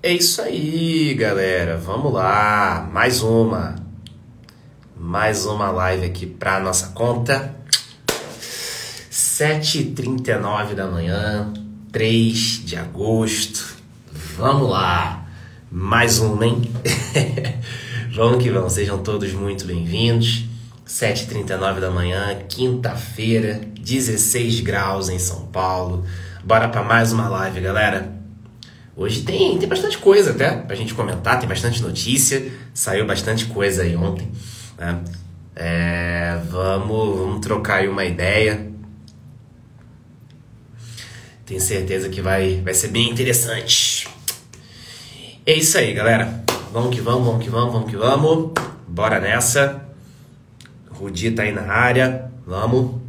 É isso aí, galera. Vamos lá. Mais uma live aqui pra nossa conta. 7h39 da manhã, 3 de agosto. Vamos lá. Mais uma, hein? Vamos que vamos. Sejam todos muito bem-vindos. 7h39 da manhã, quinta-feira, 16 graus em São Paulo. Bora pra mais uma live, galera. Hoje tem bastante coisa até pra gente comentar, tem bastante notícia, saiu bastante coisa aí ontem, né? Vamos trocar aí uma ideia. Tenho certeza que vai ser bem interessante. É isso aí, galera. Vamos que vamos. Bora nessa. Rudi tá aí na área. Vamos.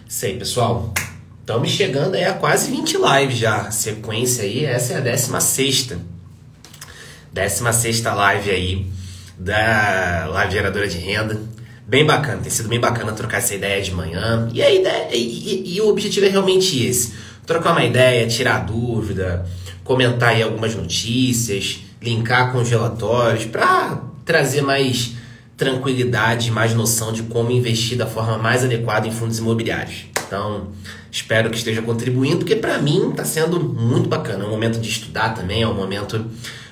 Isso aí, pessoal. Estamos chegando aí a quase 20 lives já. Sequência aí, essa é a 16ª. 16ª live aí da Live Geradora de Renda. Bem bacana, tem sido bem bacana trocar essa ideia de manhã. E a ideia, e o objetivo é realmente esse: trocar uma ideia, tirar dúvida, comentar aí algumas notícias, linkar com os relatórios para trazer mais tranquilidade, mais noção de como investir da forma mais adequada em fundos imobiliários. Então, espero que esteja contribuindo, porque para mim está sendo muito bacana. É um momento de estudar também, é um momento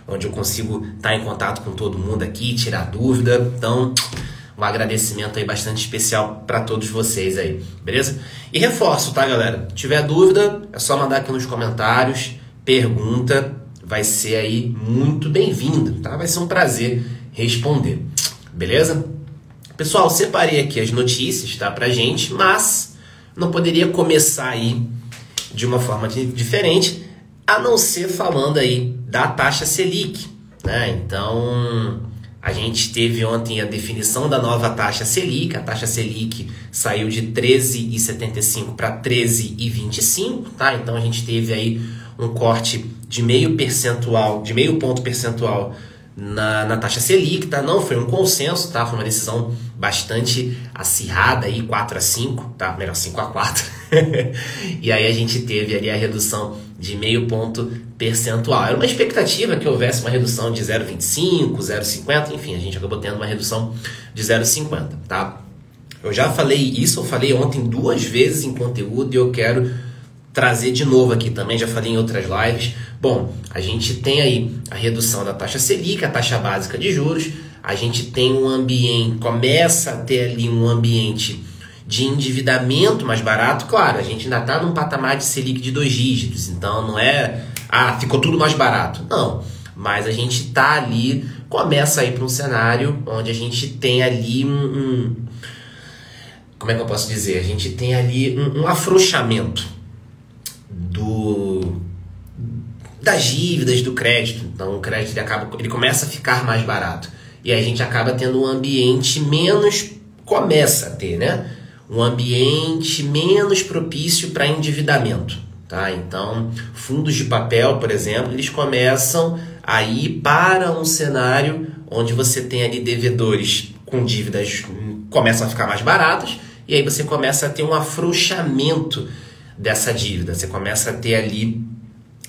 onde eu consigo estar em contato com todo mundo aqui, tirar dúvida. Então, um agradecimento aí bastante especial para todos vocês aí, beleza? E reforço, tá, galera? Se tiver dúvida, é só mandar aqui nos comentários, pergunta, vai ser aí muito bem-vindo, tá? Vai ser um prazer responder, beleza? Pessoal, separei aqui as notícias, tá, pra gente, mas não poderia começar aí de uma forma diferente, a não ser falando aí da taxa Selic, né? Então, a gente teve ontem a definição da nova taxa Selic. A taxa Selic saiu de 13,75 para 13,25, tá? Então, a gente teve aí um corte de meio ponto percentual na taxa Selic, tá? Não foi um consenso, tá? Foi uma decisão bastante acirrada aí, 4-5, tá? Melhor, 5-4. E aí a gente teve ali a redução de meio ponto percentual. Era uma expectativa que houvesse uma redução de 0,25, 0,50, enfim, a gente acabou tendo uma redução de 0,50, tá? Eu já falei isso, eu falei ontem 2 vezes em conteúdo e eu quero trazer de novo aqui também, já falei em outras lives. Bom, a gente tem aí a redução da taxa Selic, a taxa básica de juros, a gente tem um ambiente, começa a ter ali um ambiente de endividamento mais barato. Claro, a gente ainda está num patamar de Selic de 2 dígitos, então não é, ficou tudo mais barato, não. Mas a gente está ali, começa a ir para um cenário onde a gente tem ali como é que eu posso dizer? A gente tem ali um afrouxamento das dívidas, do crédito. Então o crédito ele começa a ficar mais barato. E aí a gente acaba tendo um ambiente começa a ter, né? Um ambiente menos propício para endividamento, tá? Então, fundos de papel, por exemplo, eles começam a ir para um cenário onde você tem ali devedores com dívidas começam a ficar mais baratas, e aí você começa a ter um afrouxamento dessa dívida. Você começa a ter ali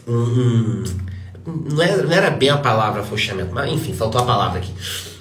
não era bem a palavra afrouxamento, mas enfim, faltou a palavra aqui.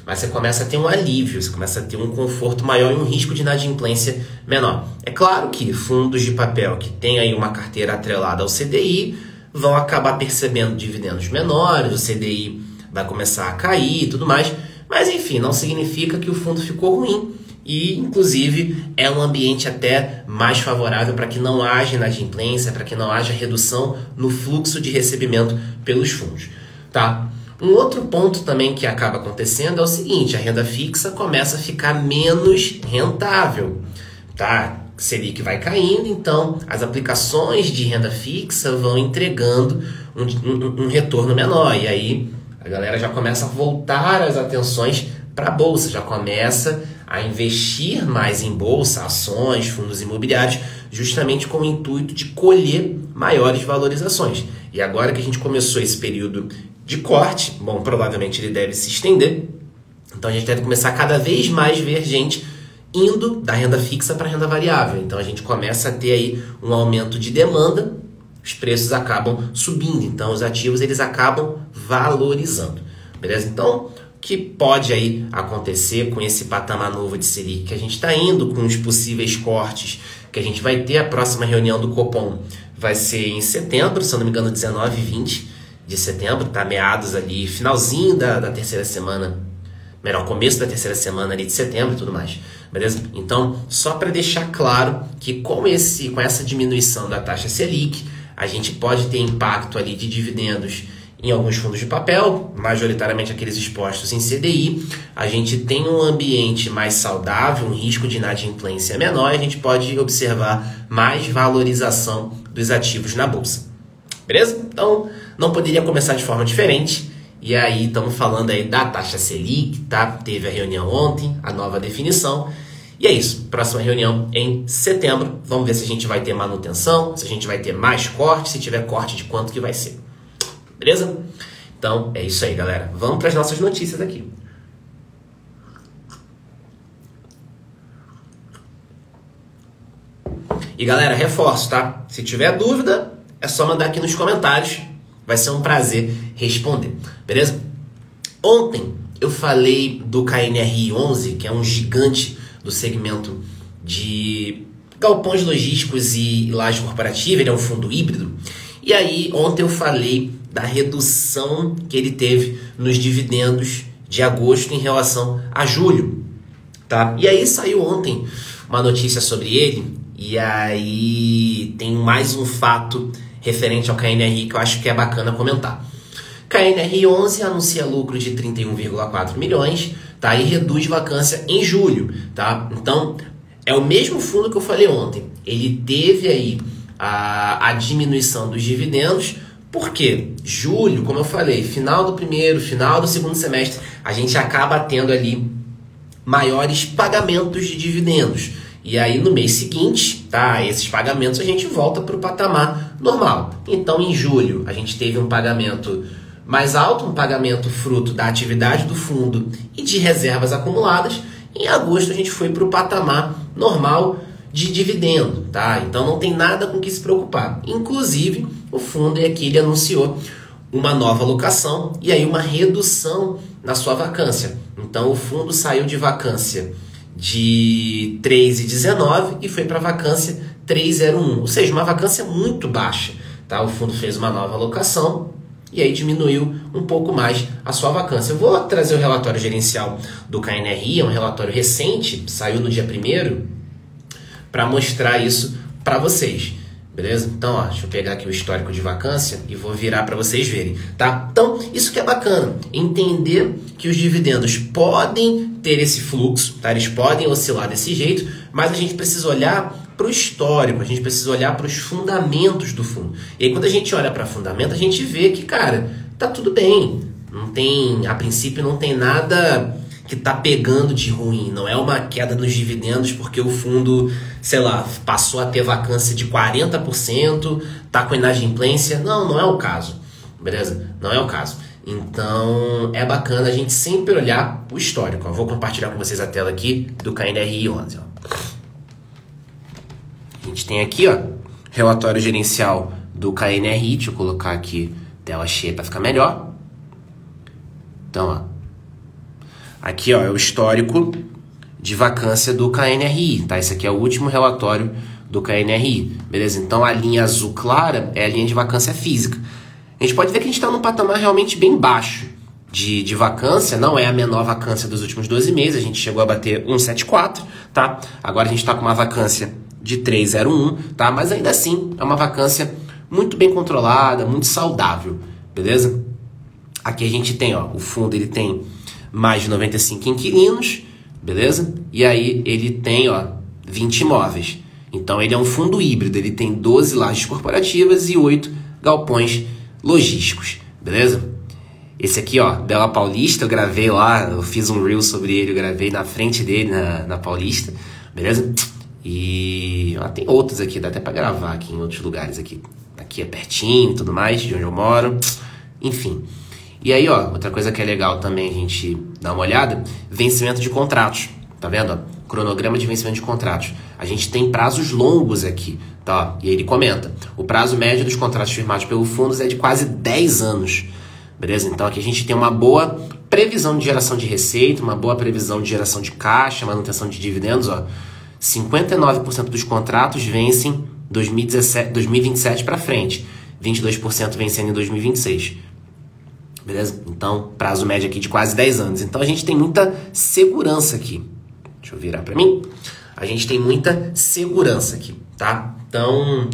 Mas você começa a ter um alívio, você começa a ter um conforto maior e um risco de inadimplência menor. É claro que fundos de papel que têm aí uma carteira atrelada ao CDI vão acabar percebendo dividendos menores, o CDI vai começar a cair e tudo mais, mas enfim, não significa que o fundo ficou ruim. E, inclusive, é um ambiente até mais favorável para que não haja inadimplência, para que não haja redução no fluxo de recebimento pelos fundos, tá? Um outro ponto também que acaba acontecendo é o seguinte: a renda fixa começa a ficar menos rentável, tá? Selic vai caindo, então as aplicações de renda fixa vão entregando um retorno menor, e aí a galera já começa a voltar as atenções para a bolsa, já começa a investir mais em bolsa, ações, fundos imobiliários, justamente com o intuito de colher maiores valorizações. E agora que a gente começou esse período de corte, bom, provavelmente ele deve se estender, então a gente deve começar a cada vez mais ver gente indo da renda fixa para a renda variável. Então a gente começa a ter aí um aumento de demanda, os preços acabam subindo, então os ativos eles acabam valorizando, beleza? Então, o que pode aí acontecer com esse patamar novo de Selic que a gente está indo, com os possíveis cortes que a gente vai ter, a próxima reunião do Copom vai ser em setembro, se eu não me engano 19 e 20 de setembro, tá? Meados ali, finalzinho da terceira semana, melhor, começo da terceira semana ali de setembro e tudo mais, beleza? Então, só para deixar claro que com essa diminuição da taxa Selic, a gente pode ter impacto ali de dividendos em alguns fundos de papel, majoritariamente aqueles expostos em CDI. A gente tem um ambiente mais saudável, um risco de inadimplência menor, e a gente pode observar mais valorização dos ativos na bolsa. Beleza? Então, não poderia começar de forma diferente. E aí, estamos falando aí da taxa Selic, tá? Teve a reunião ontem, a nova definição. E é isso, próxima reunião em setembro, vamos ver se a gente vai ter manutenção, se a gente vai ter mais corte, se tiver corte de quanto que vai ser. Beleza? Então é isso aí, galera. Vamos para as nossas notícias aqui. E galera, reforço, tá? Se tiver dúvida, é só mandar aqui nos comentários, vai ser um prazer responder, beleza? Ontem eu falei do KNRI11, que é um gigante do segmento de galpões logísticos e laje corporativa, ele é um fundo híbrido. E aí, ontem eu falei da redução que ele teve nos dividendos de agosto em relação a julho, tá? E aí saiu ontem uma notícia sobre ele, e aí tem mais um fato referente ao KNRI que eu acho que é bacana comentar. KNRI11 anuncia lucro de 31,4 milhões, tá? E reduz vacância em julho, tá? Então, é o mesmo fundo que eu falei ontem. Ele teve aí a diminuição dos dividendos, porque julho, como eu falei, final do primeiro, final do segundo semestre, a gente acaba tendo ali maiores pagamentos de dividendos. E aí, no mês seguinte, tá? Esses pagamentos a gente volta para o patamar normal. Então, em julho, a gente teve um pagamento mais alto, um pagamento fruto da atividade do fundo e de reservas acumuladas. Em agosto a gente foi para o patamar normal de dividendo, tá? Então não tem nada com que se preocupar. Inclusive, o fundo aqui ele anunciou uma nova alocação e aí uma redução na sua vacância. Então o fundo saiu de vacância de 3,19 e foi para vacância 3,01, ou seja, uma vacância muito baixa, tá? O fundo fez uma nova alocação e aí diminuiu um pouco mais a sua vacância. Eu vou trazer o relatório gerencial do KNRI, é um relatório recente, saiu no dia 1º, para mostrar isso para vocês, beleza? Então, ó, deixa eu pegar aqui o histórico de vacância e vou virar para vocês verem, tá? Então, isso que é bacana, entender que os dividendos podem ter esse fluxo, tá? Eles podem oscilar desse jeito, mas a gente precisa olhar para o histórico, a gente precisa olhar para os fundamentos do fundo. E aí quando a gente olha para fundamento, a gente vê que, cara, tá tudo bem. Não tem, a princípio não tem nada que tá pegando de ruim. Não é uma queda nos dividendos porque o fundo, sei lá, passou a ter vacância de 40%, tá com inadimplência. Não, não é o caso. Beleza? Não é o caso. Então, é bacana a gente sempre olhar o histórico. Eu vou compartilhar com vocês a tela aqui do KNRI11, ó. A gente tem aqui, ó, relatório gerencial do KNRI. Deixa eu colocar aqui tela cheia para ficar melhor. Então, ó, aqui, ó, é o histórico de vacância do KNRI, tá? Esse aqui é o último relatório do KNRI, beleza? Então, a linha azul clara é a linha de vacância física. A gente pode ver que a gente está num patamar realmente bem baixo de vacância, não é a menor vacância dos últimos 12 meses, a gente chegou a bater 1,74, tá? Agora a gente está com uma vacância de 3,01, tá? Mas ainda assim é uma vacância muito bem controlada, muito saudável, beleza? Aqui a gente tem, ó, o fundo ele tem mais de 95 inquilinos, beleza? E aí ele tem, ó, 20 imóveis. Então ele é um fundo híbrido, ele tem 12 lajes corporativas e 8 galpões logísticos, beleza? Esse aqui, ó, Bela Paulista, eu gravei lá, eu fiz um reel sobre ele, eu gravei na frente dele, na Paulista, beleza? E ó, tem outros aqui, dá até pra gravar aqui em outros lugares aqui. Aqui é pertinho e tudo mais, de onde eu moro, enfim. E aí, ó, outra coisa que é legal também a gente dar uma olhada, vencimento de contratos, tá vendo? Ó? cronograma de vencimento de contratos. A gente tem prazos longos aqui, tá? E ele comenta, o prazo médio dos contratos firmados pelo fundos é de quase 10 anos, beleza? Então aqui a gente tem uma boa previsão de geração de receita, uma boa previsão de geração de caixa, manutenção de dividendos, ó. 59% dos contratos vencem 2027 para frente, 22% vencendo em 2026. Beleza? Então, prazo médio aqui de quase 10 anos. Então, a gente tem muita segurança aqui. Deixa eu virar para mim. A gente tem muita segurança aqui, tá? Então,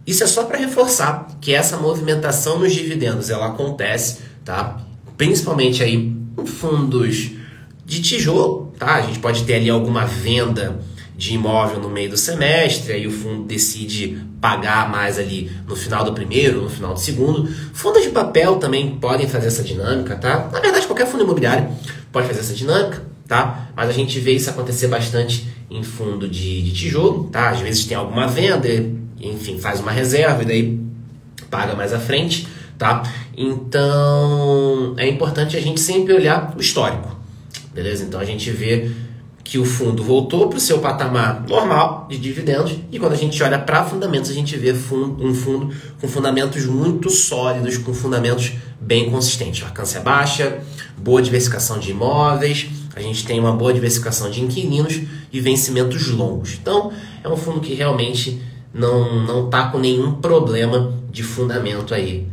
isso é só para reforçar que essa movimentação nos dividendos, ela acontece, tá? Principalmente aí em fundos de tijolo, tá? A gente pode ter ali alguma venda de imóvel no meio do semestre, aí o fundo decide pagar mais ali no final do primeiro, no final do segundo. Fundos de papel também podem fazer essa dinâmica, tá? Na verdade, qualquer fundo imobiliário pode fazer essa dinâmica, tá? Mas a gente vê isso acontecer bastante em fundo de tijolo, tá? Às vezes tem alguma venda, enfim, faz uma reserva e daí paga mais à frente, tá? Então, é importante a gente sempre olhar o histórico, beleza? Então, a gente vê que o fundo voltou para o seu patamar normal de dividendos e quando a gente olha para fundamentos, a gente vê um fundo com fundamentos muito sólidos, com fundamentos bem consistentes. Vacância baixa, boa diversificação de imóveis, a gente tem uma boa diversificação de inquilinos e vencimentos longos. Então, é um fundo que realmente não está com nenhum problema de fundamento aí,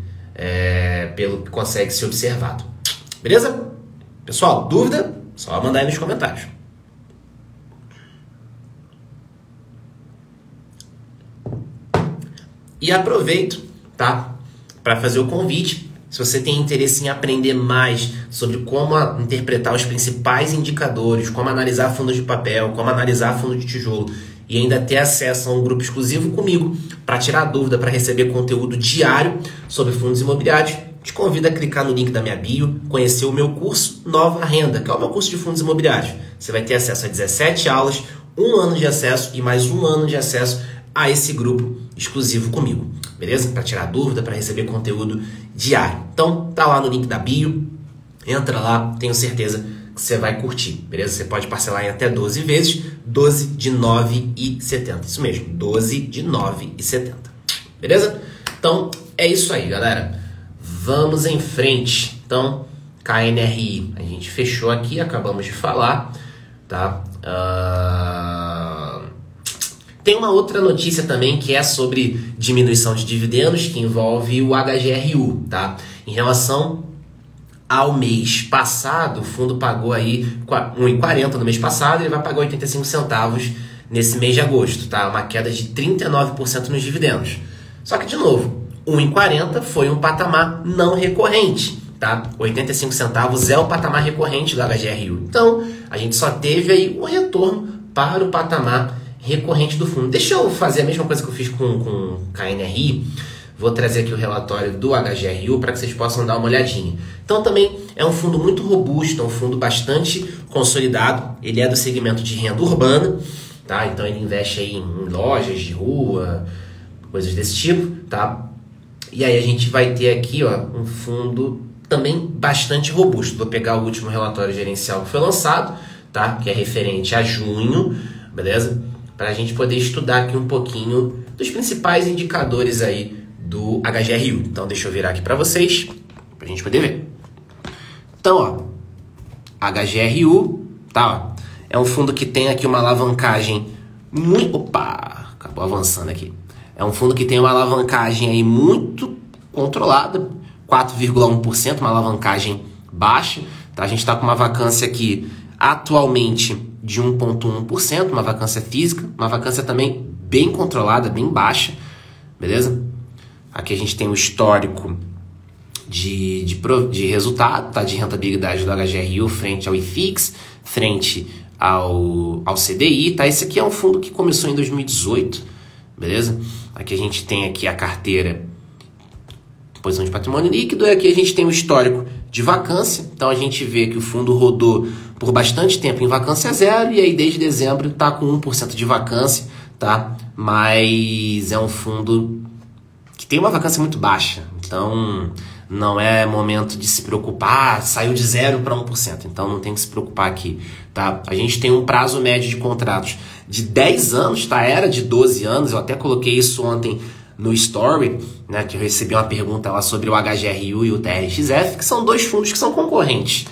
pelo que consegue ser observado. Beleza? Pessoal, dúvida? Só mandar aí nos comentários. E aproveito, tá, para fazer o convite. Se você tem interesse em aprender mais sobre como interpretar os principais indicadores, como analisar fundos de papel, como analisar fundo de tijolo e ainda ter acesso a um grupo exclusivo comigo para tirar dúvida, para receber conteúdo diário sobre fundos imobiliários, te convido a clicar no link da minha bio, conhecer o meu curso Nova Renda, que é o meu curso de fundos imobiliários. Você vai ter acesso a 17 aulas, 1 ano de acesso e mais 1 ano de acesso a esse grupo exclusivo comigo, beleza? Para tirar dúvida, para receber conteúdo diário. Então, tá lá no link da bio, entra lá, tenho certeza que você vai curtir, beleza? Você pode parcelar em até 12 vezes, 12 de R$ 9,70. Isso mesmo, 12 de R$ 9,70. Beleza? Então, é isso aí, galera. Vamos em frente. Então, KNRI, a gente fechou aqui, acabamos de falar, tá? Tem uma outra notícia também que é sobre diminuição de dividendos, que envolve o HGRU, tá? Em relação ao mês passado, o fundo pagou aí R$ 1,40 no mês passado, ele vai pagar 85 centavos nesse mês de agosto, tá? Uma queda de 39% nos dividendos. Só que, de novo, R$ 1,40 foi um patamar não recorrente, tá? 85 centavos é o patamar recorrente do HGRU. Então, a gente só teve aí um retorno para o patamar recorrente do fundo. Deixa eu fazer a mesma coisa que eu fiz com o KNRI. Vou trazer aqui o relatório do HGRU para que vocês possam dar uma olhadinha. Então também é um fundo muito robusto, é um fundo bastante consolidado. Ele é do segmento de renda urbana, tá? Então ele investe aí em lojas de rua, coisas desse tipo, tá? E aí a gente vai ter aqui, ó, um fundo também bastante robusto. Vou pegar o último relatório gerencial que foi lançado, tá? Que é referente a junho, beleza? Para a gente poder estudar aqui um pouquinho dos principais indicadores aí do HGRU. Então, deixa eu virar aqui para vocês, para a gente poder ver. Então, ó, HGRU, tá? Ó, é um fundo que tem aqui uma alavancagem muito... Opa, acabou avançando aqui. É um fundo que tem uma alavancagem aí muito controlada, 4,1%, uma alavancagem baixa. Tá? A gente está com uma vacância aqui atualmente de 1,1%, uma vacância física, uma vacância também bem controlada, bem baixa, beleza? Aqui a gente tem o histórico de resultado, tá? De rentabilidade do HGRU frente ao IFIX, frente ao CDI, tá? Esse aqui é um fundo que começou em 2018, beleza? Aqui a gente tem aqui a carteira, posição de patrimônio líquido, e aqui a gente tem o histórico de vacância. Então a gente vê que o fundo rodou por bastante tempo em vacância zero e aí desde dezembro está com 1% de vacância, tá? Mas é um fundo que tem uma vacância muito baixa, então não é momento de se preocupar, saiu de 0 para 1%, então não tem que se preocupar aqui, tá? A gente tem um prazo médio de contratos de 10 anos, tá? Era de 12 anos, eu até coloquei isso ontem no Story, né, que eu recebi uma pergunta lá sobre o HGRU e o TRXF, que são dois fundos que são concorrentes,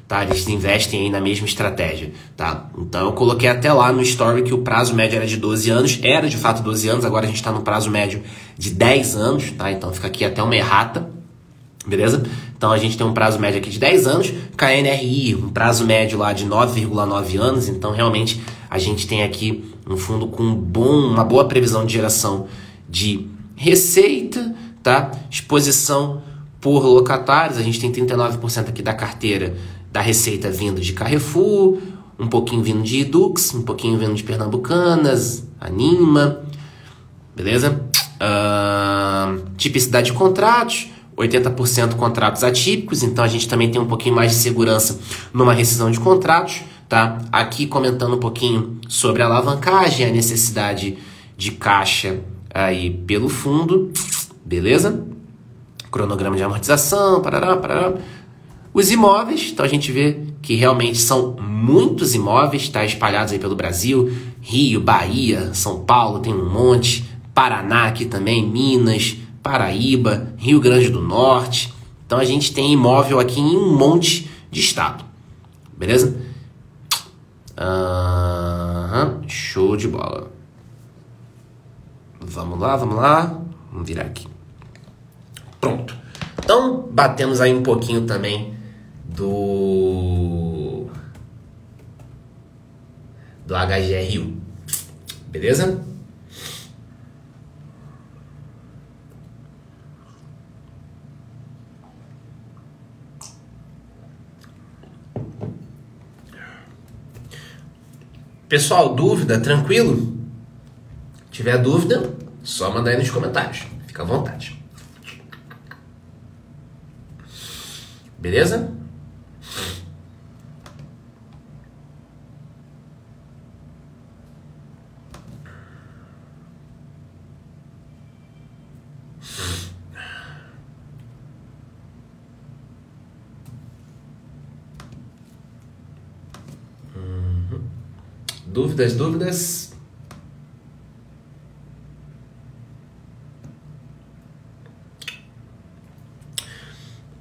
tá? Eles investem aí na mesma estratégia, tá? Então eu coloquei até lá no Story que o prazo médio era de 12 anos, era de fato 12 anos, agora a gente está no prazo médio de 10 anos, tá? Então fica aqui até uma errata, beleza? Então a gente tem um prazo médio aqui de 10 anos, KNRI, um prazo médio lá de 9,9 anos, então realmente a gente tem aqui um fundo com uma boa previsão de geração de receita, tá? Exposição por locatários, a gente tem 39% aqui da carteira da receita vindo de Carrefour, um pouquinho vindo de Edux, um pouquinho vindo de Pernambucanas, Anima, beleza? Tipicidade de contratos, 80% contratos atípicos, então a gente também tem um pouquinho mais de segurança numa rescisão de contratos, tá? Aqui comentando um pouquinho sobre a alavancagem, a necessidade de caixa aí pelo fundo, beleza? Cronograma de amortização, parará. Os imóveis, então a gente vê que realmente são muitos imóveis, tá? Espalhados aí pelo Brasil, Rio, Bahia, São Paulo, tem um monte, Paraná aqui também, Minas, Paraíba, Rio Grande do Norte. Então a gente tem imóvel aqui em um monte de estado, beleza? Show de bola. Vamos lá. Vamos virar aqui. Pronto. Então, batemos aí um pouquinho também do HGRU. Beleza? Pessoal, dúvida? Tranquilo? Se tiver dúvida, só mandar aí nos comentários. Fica à vontade. Beleza? Dúvidas?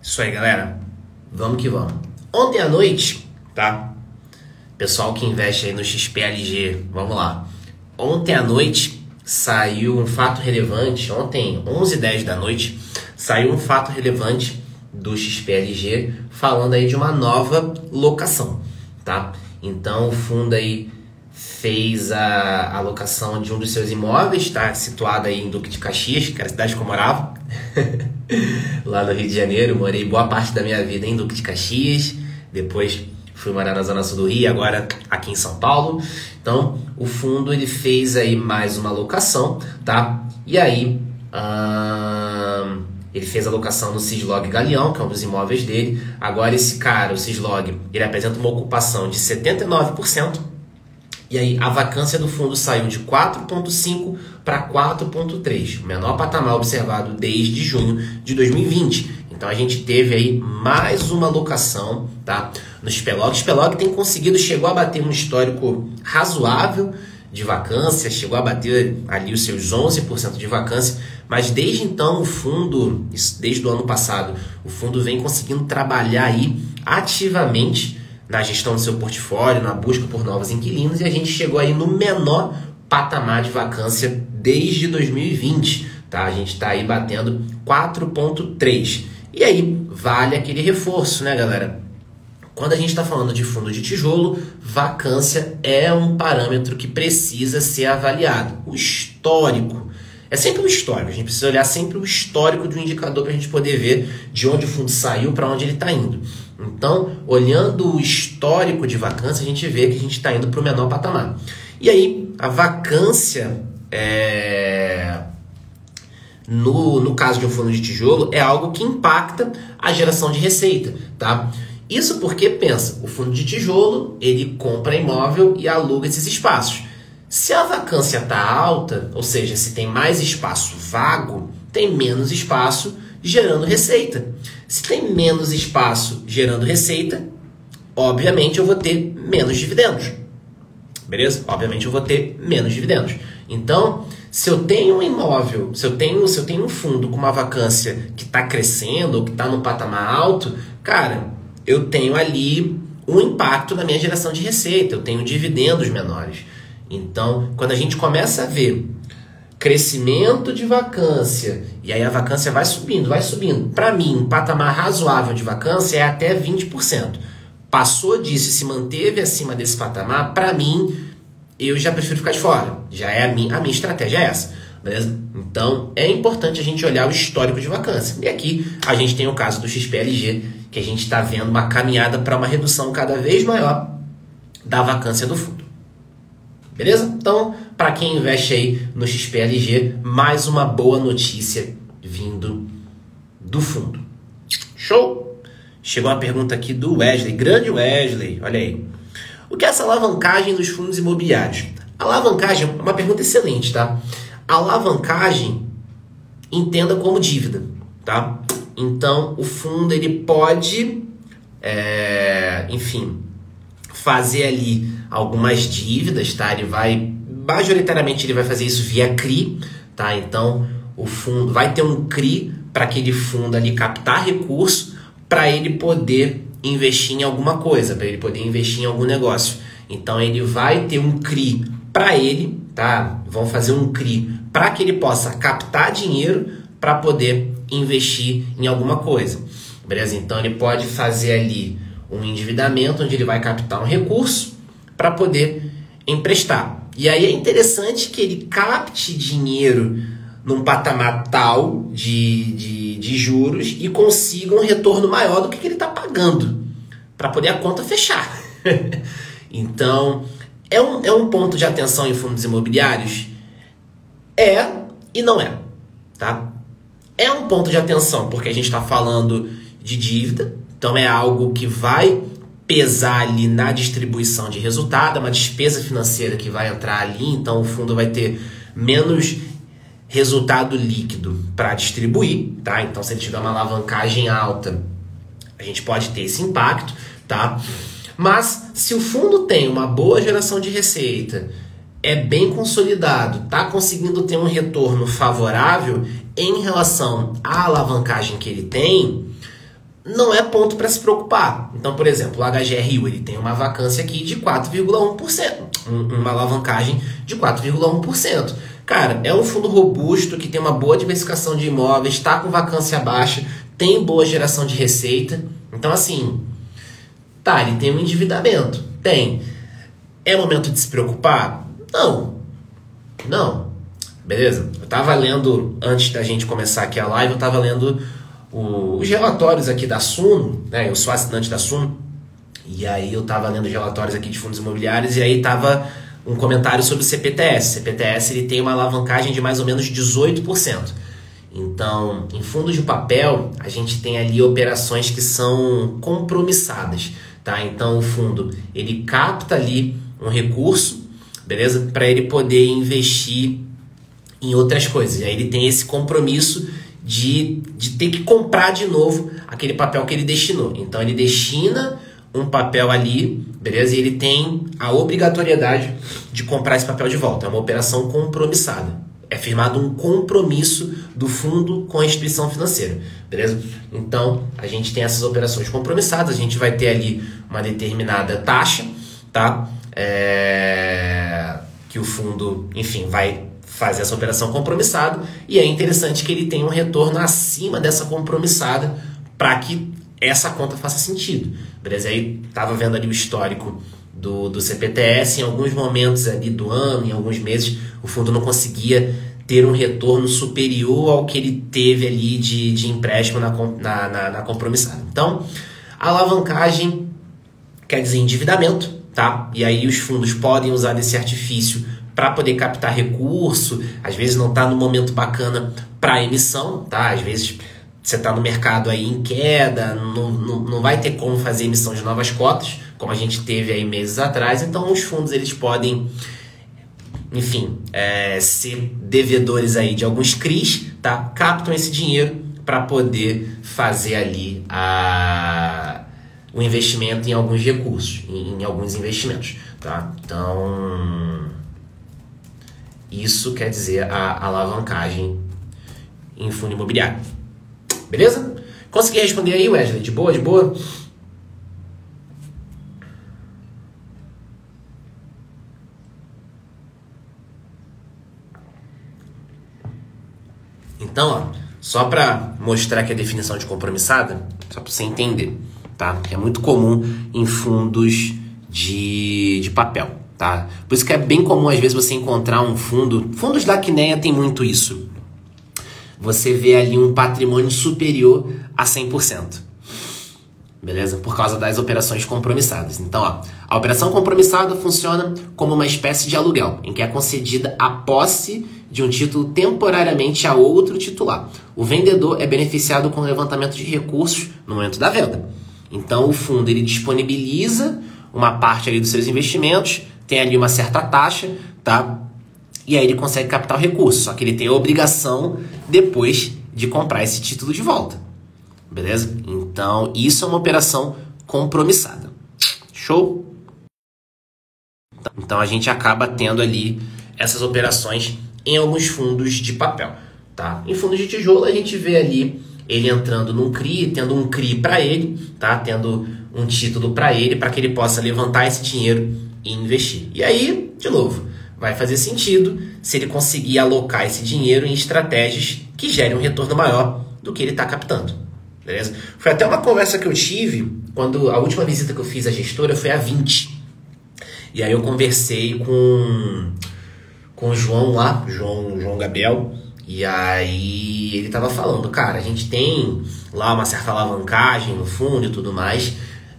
Isso aí, galera. Vamos que vamos. Ontem à noite, tá? Pessoal que investe aí no XPLG, vamos lá. Ontem à noite saiu um fato relevante. Ontem, 11h10 da noite, saiu um fato relevante do XPLG falando aí de uma nova locação, tá? Então o fundo aí fez a locação de um dos seus imóveis, tá? Situado aí em Duque de Caxias, que era a cidade que eu morava, lá no Rio de Janeiro. Morei boa parte da minha vida em Duque de Caxias, depois fui morar na Zona Sul do Rio, agora aqui em São Paulo. Então, o fundo ele fez aí mais uma locação, tá? E aí, ele fez a locação no Cislog Galeão, que é um dos imóveis dele. Agora esse cara, o Cislog, ele apresenta uma ocupação de 79%. E aí a vacância do fundo saiu de 4,5 para 4,3, o menor patamar observado desde junho de 2020. Então a gente teve aí mais uma locação, tá? No Spelog. O Spelog tem conseguido, chegou a bater um histórico razoável de vacância, chegou a bater ali os seus 11% de vacância, mas desde então o fundo, desde o ano passado, o fundo vem conseguindo trabalhar aí ativamente na gestão do seu portfólio, na busca por novos inquilinos, e a gente chegou aí no menor patamar de vacância desde 2020, tá? A gente está aí batendo 4,3. E aí vale aquele reforço, né, galera? Quando a gente está falando de fundo de tijolo, vacância é um parâmetro que precisa ser avaliado. O histórico é sempre o histórico, a gente precisa olhar sempre o histórico do indicador para a gente poder ver de onde o fundo saiu, para onde ele está indo. Então, olhando o histórico de vacância, a gente vê que a gente está indo para o menor patamar. E aí, a vacância, no caso de um fundo de tijolo, é algo que impacta a geração de receita, tá? Isso porque, pensa, o fundo de tijolo, ele compra imóvel e aluga esses espaços. Se a vacância está alta, ou seja, se tem mais espaço vago, tem menos espaço gerando receita. Se tem menos espaço gerando receita, obviamente eu vou ter menos dividendos. Beleza? Obviamente eu vou ter menos dividendos. Então, se eu tenho um imóvel, se eu tenho um fundo com uma vacância que está crescendo ou que está num patamar alto, cara, eu tenho ali um impacto na minha geração de receita, eu tenho dividendos menores. Então, quando a gente começa a ver crescimento de vacância, e aí a vacância vai subindo. Para mim, um patamar razoável de vacância é até 20%. Passou disso e se manteve acima desse patamar, para mim, eu já prefiro ficar de fora. Já é a minha estratégia é essa. Beleza? Então, é importante a gente olhar o histórico de vacância. E aqui a gente tem o caso do XPLG, que a gente está vendo uma caminhada para uma redução cada vez maior da vacância do fundo. Beleza? Então, para quem investe aí no XPLG, mais uma boa notícia vindo do fundo. Show? Chegou uma pergunta aqui do Wesley, grande Wesley, olha aí. O que é essa alavancagem dos fundos imobiliários? A alavancagem é uma pergunta excelente, tá? A alavancagem, entenda como dívida, tá? Então, o fundo ele pode, enfim, fazer ali algumas dívidas, tá? Majoritariamente ele vai fazer isso via CRI, tá? Então, o fundo vai ter um CRI para aquele fundo ali captar recurso para ele poder investir em alguma coisa, para ele poder investir em algum negócio. Então, ele vai ter um CRI para ele, tá? Vão fazer um CRI para que ele possa captar dinheiro para poder investir em alguma coisa, beleza? Então, ele pode fazer ali um endividamento onde ele vai captar um recurso para poder emprestar. E aí é interessante que ele capte dinheiro num patamar tal de juros e consiga um retorno maior do que ele está pagando para poder a conta fechar. Então, é um ponto de atenção em fundos imobiliários? É e não é, tá? É um ponto de atenção porque a gente está falando de dívida, então é algo que vai pesar ali na distribuição de resultado, é uma despesa financeira que vai entrar ali, então o fundo vai ter menos resultado líquido para distribuir, tá? Então se ele tiver uma alavancagem alta, a gente pode ter esse impacto, tá? Mas se o fundo tem uma boa geração de receita, é bem consolidado, tá conseguindo ter um retorno favorável em relação à alavancagem que ele tem, não é ponto para se preocupar. Então, por exemplo, o HGRU ele tem uma vacância aqui de 4,1%, uma alavancagem de 4,1%. Cara, é um fundo robusto que tem uma boa diversificação de imóveis, está com vacância baixa, tem boa geração de receita. Então, assim, tá, ele tem um endividamento. Tem. É momento de se preocupar? Não. Beleza? Eu tava lendo, antes da gente começar aqui a live, eu tava lendo os relatórios aqui da Suno, né? Eu sou assinante da Suno, e aí eu tava lendo os relatórios aqui de fundos imobiliários, e aí tava um comentário sobre o CPTS. O CPTS ele tem uma alavancagem de mais ou menos 18%. Então, em fundos de papel, a gente tem ali operações que são compromissadas, tá? Então, o fundo, ele capta ali um recurso, beleza? Para ele poder investir em outras coisas. E aí ele tem esse compromisso de ter que comprar de novo aquele papel que ele destinou. Então, ele destina um papel ali, beleza? E ele tem a obrigatoriedade de comprar esse papel de volta. É uma operação compromissada. É firmado um compromisso do fundo com a instituição financeira, beleza? Então, a gente tem essas operações compromissadas, a gente vai ter ali uma determinada taxa, tá? Que o fundo, enfim, vai fazer essa operação compromissada, e é interessante que ele tenha um retorno acima dessa compromissada para que essa conta faça sentido, beleza? Aí tava vendo ali o histórico do CPTS, em alguns momentos ali do ano, em alguns meses, o fundo não conseguia ter um retorno superior ao que ele teve ali de empréstimo na compromissada. Então, a alavancagem quer dizer endividamento, tá? E aí os fundos podem usar desse artifício para poder captar recurso, às vezes não está no momento bacana para emissão, tá? Às vezes você está no mercado aí em queda, não vai ter como fazer emissão de novas cotas, como a gente teve aí meses atrás. Então os fundos eles podem, enfim, ser devedores aí de alguns CRIs, tá? Captam esse dinheiro para poder fazer ali o investimento em alguns recursos, em alguns investimentos, tá? Então, isso quer dizer a alavancagem em fundo imobiliário. Beleza? Consegui responder aí, Wesley? De boa, de boa? Então, ó, só para mostrar aqui a definição de compromissada, só para você entender, tá? É muito comum em fundos de papel, tá? Por isso que é bem comum, às vezes, você encontrar um fundo... Fundos da Quineia tem muito isso. Você vê ali um patrimônio superior a 100%. Beleza? Por causa das operações compromissadas. Então, ó, a operação compromissada funciona como uma espécie de aluguel, em que é concedida a posse de um título temporariamente a outro titular. O vendedor é beneficiado com o levantamento de recursos no momento da venda. Então, o fundo ele disponibiliza uma parte ali dos seus investimentos, tem ali uma certa taxa, tá? E aí ele consegue captar o recurso, só que ele tem a obrigação depois de comprar esse título de volta. Beleza? Então, isso é uma operação compromissada. Show? Então, a gente acaba tendo ali essas operações em alguns fundos de papel, tá? Em fundos de tijolo, a gente vê ali ele entrando num CRI, tendo um CRI para ele, tá? Tendo um título para ele, para que ele possa levantar esse dinheiro e investir. E aí, de novo, vai fazer sentido se ele conseguir alocar esse dinheiro em estratégias que gerem um retorno maior do que ele está captando. Beleza? Foi até uma conversa que eu tive quando a última visita que eu fiz à gestora foi a 20. E aí eu conversei com o João lá, João Gabriel, e aí ele tava falando, cara, a gente tem lá uma certa alavancagem no fundo e tudo mais,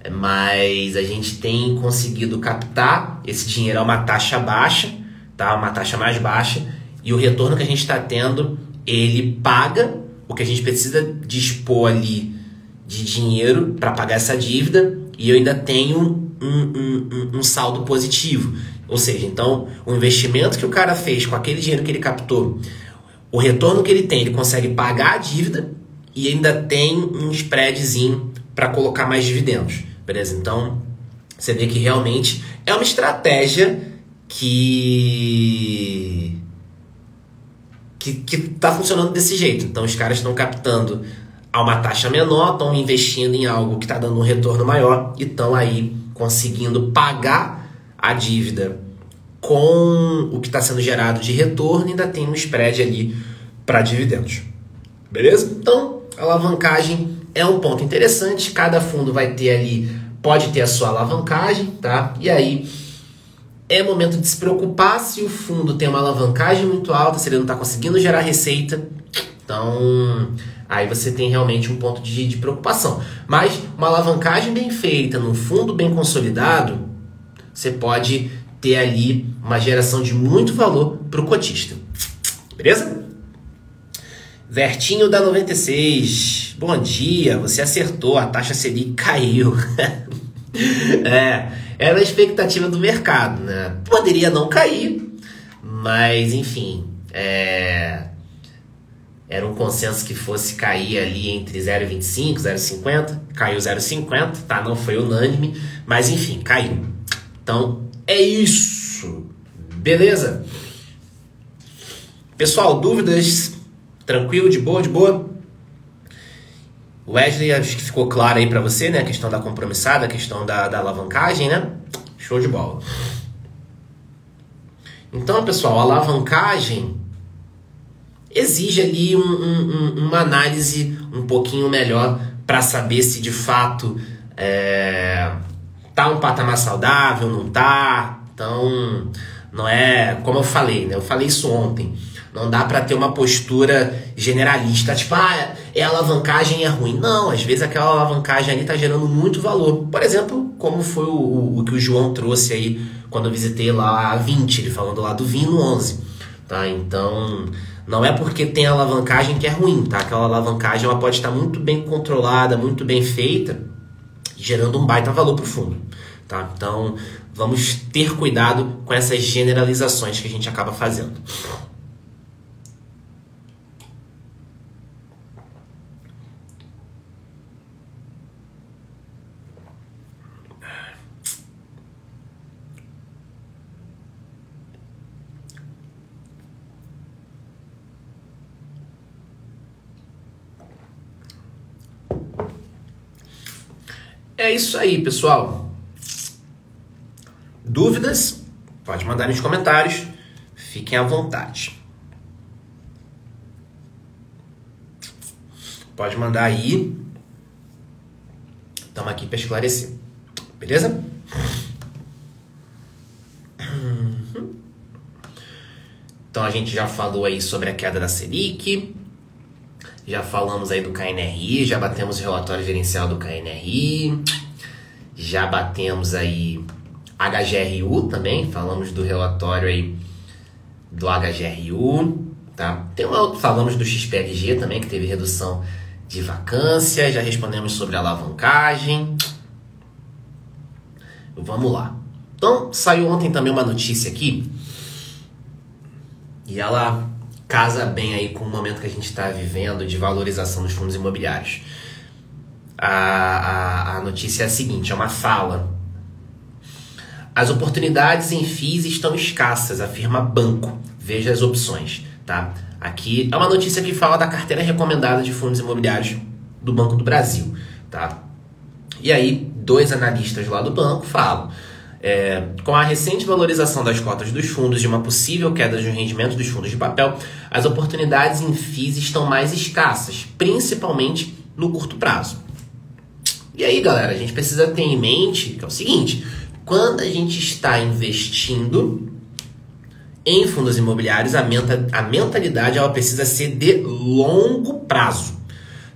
mas a gente tem conseguido captar esse dinheiro a uma taxa baixa, tá? Uma taxa mais baixa, e o retorno que a gente está tendo, ele paga o que a gente precisa dispor ali de dinheiro para pagar essa dívida, e eu ainda tenho um saldo positivo. Ou seja, então, o investimento que o cara fez com aquele dinheiro que ele captou, o retorno que ele tem, ele consegue pagar a dívida e ainda tem um spreadzinho para colocar mais dividendos. Beleza? Então, você vê que realmente é uma estratégia que está funcionando desse jeito. Então, os caras estão captando a uma taxa menor, estão investindo em algo que está dando um retorno maior e estão aí conseguindo pagar a dívida com o que está sendo gerado de retorno e ainda tem um spread ali para dividendos. Beleza? Então, a alavancagem é um ponto interessante. Cada fundo vai ter ali, pode ter a sua alavancagem, tá? E aí é momento de se preocupar se o fundo tem uma alavancagem muito alta, se ele não está conseguindo gerar receita. Então, aí você tem realmente um ponto de preocupação. Mas uma alavancagem bem feita, num fundo bem consolidado, você pode ter ali uma geração de muito valor para o cotista. Beleza? Vertinho da 96. Bom dia, você acertou, a taxa Selic caiu. Era a expectativa do mercado, né? Poderia não cair, mas enfim, era um consenso que fosse cair ali entre 0,25 e 0,50, caiu 0,50, tá? Não foi unânime, mas enfim, caiu. Então, é isso. Beleza? Pessoal, dúvidas? Tranquilo? De boa? De boa? Wesley, acho que ficou claro aí pra você, né? A questão da compromissada, a questão da alavancagem, né? Show de bola. Então, pessoal, a alavancagem exige ali uma análise um pouquinho melhor para saber se de fato tá um patamar saudável, não tá. Então, não é como eu falei, né? Eu falei isso ontem. Não dá para ter uma postura generalista, tipo, a alavancagem é ruim. Não, às vezes aquela alavancagem ali tá gerando muito valor. Por exemplo, como foi o que o João trouxe aí quando eu visitei lá a 20, ele falando lá do vinho no 11. Tá? Então, não é porque tem alavancagem que é ruim, tá? Aquela alavancagem ela pode estar muito bem controlada, muito bem feita, gerando um baita valor para o fundo. Tá? Então, vamos ter cuidado com essas generalizações que a gente acaba fazendo. é isso aí, pessoal. Dúvidas? Pode mandar nos comentários. Fiquem à vontade. Pode mandar aí. Estamos aqui para esclarecer. Beleza? Então a gente já falou aí sobre a queda da Selic. Já falamos aí do KNRI. Já batemos o relatório gerencial do KNRI. Já batemos aí HGRU também. Falamos do relatório aí do HGRU. Tá? Falamos do XPRG também, que teve redução de vacância. Já respondemos sobre a alavancagem. Vamos lá. Então, saiu ontem também uma notícia aqui. E ela casa bem aí com o momento que a gente está vivendo de valorização dos fundos imobiliários. A notícia é a seguinte, é uma fala. As oportunidades em FIIs estão escassas, afirma banco. Veja as opções. Tá? Aqui é uma notícia que fala da carteira recomendada de fundos imobiliários do Banco do Brasil. Tá? E aí, 2 analistas lá do banco falam: com a recente valorização das cotas dos fundos e uma possível queda de rendimento dos fundos de papel, as oportunidades em FIIs estão mais escassas, principalmente no curto prazo. E aí, galera, a gente precisa ter em mente que é o seguinte: quando a gente está investindo em fundos imobiliários, a mentalidade ela precisa ser de longo prazo,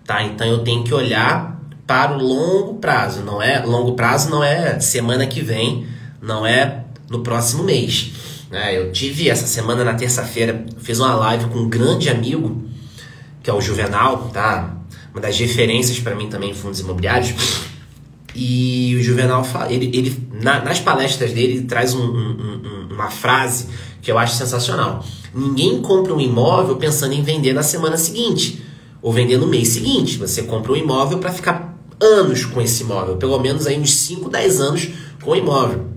tá? Então eu tenho que olhar para o longo prazo, longo prazo não é semana que vem, não é no próximo mês, né? Eu tive essa semana na terça-feira, fiz uma live com um grande amigo, que é o Juvenal, tá? Uma das referências para mim também em fundos imobiliários. E o Juvenal, nas palestras dele, ele traz uma frase que eu acho sensacional. Ninguém compra um imóvel pensando em vender na semana seguinte ou vender no mês seguinte. Você compra um imóvel para ficar anos com esse imóvel, pelo menos aí uns 5, 10 anos com o imóvel.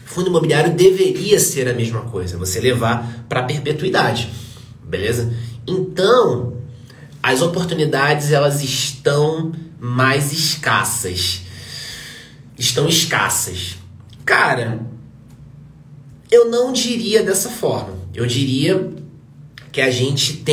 Fundo imobiliário deveria ser a mesma coisa, você levar para perpetuidade, beleza? Então, as oportunidades elas estão mais escassas. Estão escassas. Cara, eu não diria dessa forma. Eu diria que a gente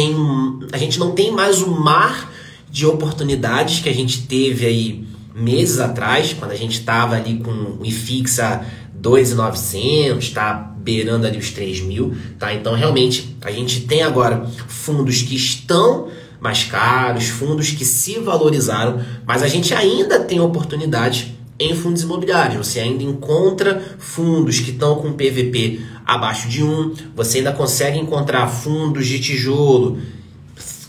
não tem mais o mar de oportunidades que a gente teve aí meses atrás, quando a gente estava ali com o IFIX a 2.900, tá beirando ali os 3.000, tá? Então, realmente, a gente tem agora fundos que estão mais caros, fundos que se valorizaram, mas a gente ainda tem oportunidade em fundos imobiliários. Você ainda encontra fundos que estão com PVP abaixo de 1, você ainda consegue encontrar fundos de tijolo,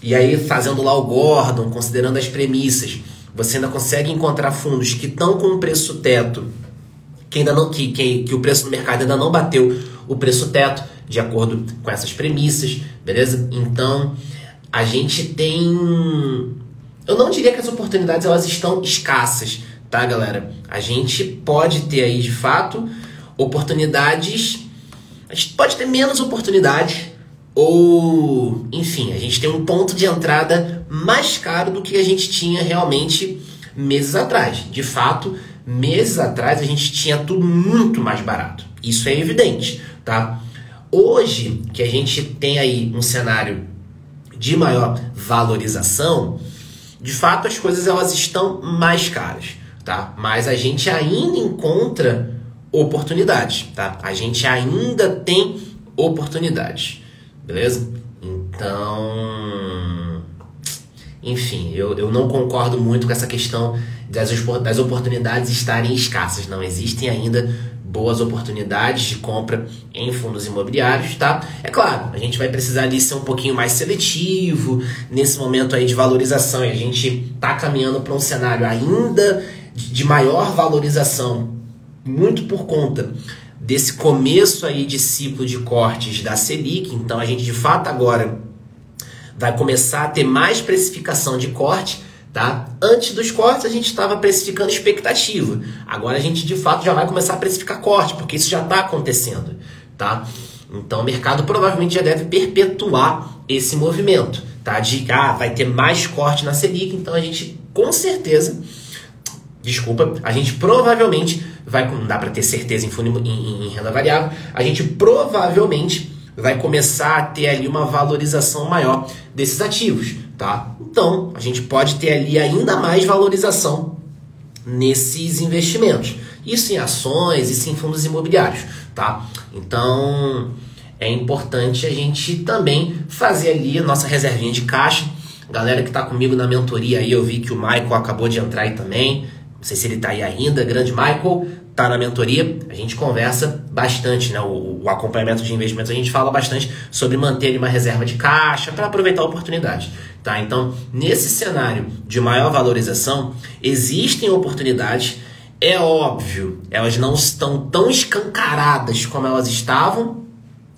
e aí fazendo lá o Gordon, considerando as premissas, você ainda consegue encontrar fundos que estão com um preço teto, que o preço do mercado ainda não bateu o preço teto, de acordo com essas premissas, beleza? Então, a gente tem... Eu não diria que as oportunidades elas estão escassas, tá, galera? A gente pode ter aí, de fato, oportunidades... A gente pode ter menos oportunidades ou, enfim, a gente tem um ponto de entrada mais caro do que a gente tinha realmente meses atrás. De fato, meses atrás a gente tinha tudo muito mais barato. Isso é evidente, tá? Hoje, que a gente tem aí um cenário de maior valorização, de fato as coisas elas estão mais caras, tá? Mas a gente ainda encontra oportunidades, tá? A gente ainda tem oportunidades, beleza? Então, enfim, eu não concordo muito com essa questão das oportunidades estarem escassas. Não existem ainda boas oportunidades de compra em fundos imobiliários, tá? É claro, a gente vai precisar ali ser um pouquinho mais seletivo nesse momento aí de valorização, e a gente tá caminhando para um cenário ainda de maior valorização, muito por conta desse começo aí de ciclo de cortes da Selic. Então a gente de fato agora vai começar a ter mais precificação de corte, tá? Antes dos cortes a gente estava precificando expectativa, agora a gente de fato já vai começar a precificar corte, porque isso já está acontecendo, tá? Então o mercado provavelmente já deve perpetuar esse movimento, tá? De vai ter mais corte na Selic, então a gente com certeza Desculpa, a gente provavelmente vai, não dá para ter certeza em fundo em renda variável, a gente provavelmente vai começar a ter ali uma valorização maior desses ativos, tá? Então, a gente pode ter ali ainda mais valorização nesses investimentos. Isso em ações, isso em fundos imobiliários, tá? Então, é importante a gente também fazer ali a nossa reservinha de caixa. Galera que tá comigo na mentoria aí, eu vi que o Michael acabou de entrar aí também. Não sei se ele tá aí ainda, grande Michael, tá na mentoria. A gente conversa bastante, né? O acompanhamento de investimentos, a gente fala bastante sobre manter uma reserva de caixa para aproveitar a oportunidade, tá? Então, nesse cenário de maior valorização, existem oportunidades. É óbvio, elas não estão tão escancaradas como elas estavam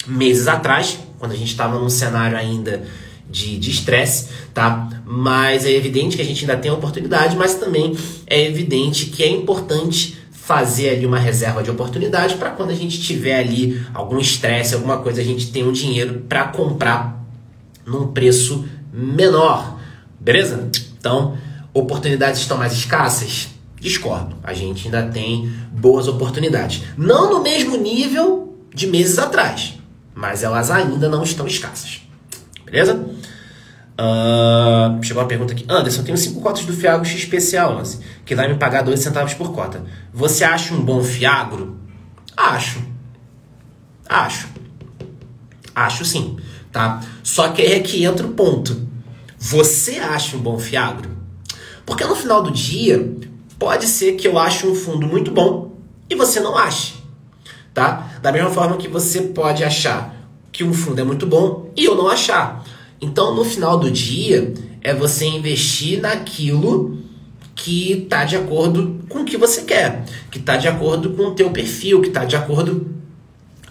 meses atrás, quando a gente estava num cenário ainda de estresse, tá? Mas é evidente que a gente ainda tem oportunidade, mas também é evidente que é importante fazer ali uma reserva de oportunidade para quando a gente tiver ali algum estresse, alguma coisa, a gente ter um dinheiro para comprar num preço menor, beleza? Então, oportunidades estão mais escassas? Discordo, a gente ainda tem boas oportunidades. Não no mesmo nível de meses atrás, mas elas ainda não estão escassas. Beleza? Chegou uma pergunta aqui. Anderson, eu tenho 5 cotas do Fiagro XPCA11, que vai me pagar 2 centavos por cota. Você acha um bom Fiagro? Acho sim, tá? Só que aí é que entra o ponto. Você acha um bom Fiagro? Porque no final do dia, pode ser que eu ache um fundo muito bom e você não ache, tá? Da mesma forma que você pode achar que um fundo é muito bom e eu não achar. Então, no final do dia, é você investir naquilo que está de acordo com o que você quer, que está de acordo com o teu perfil, que está de acordo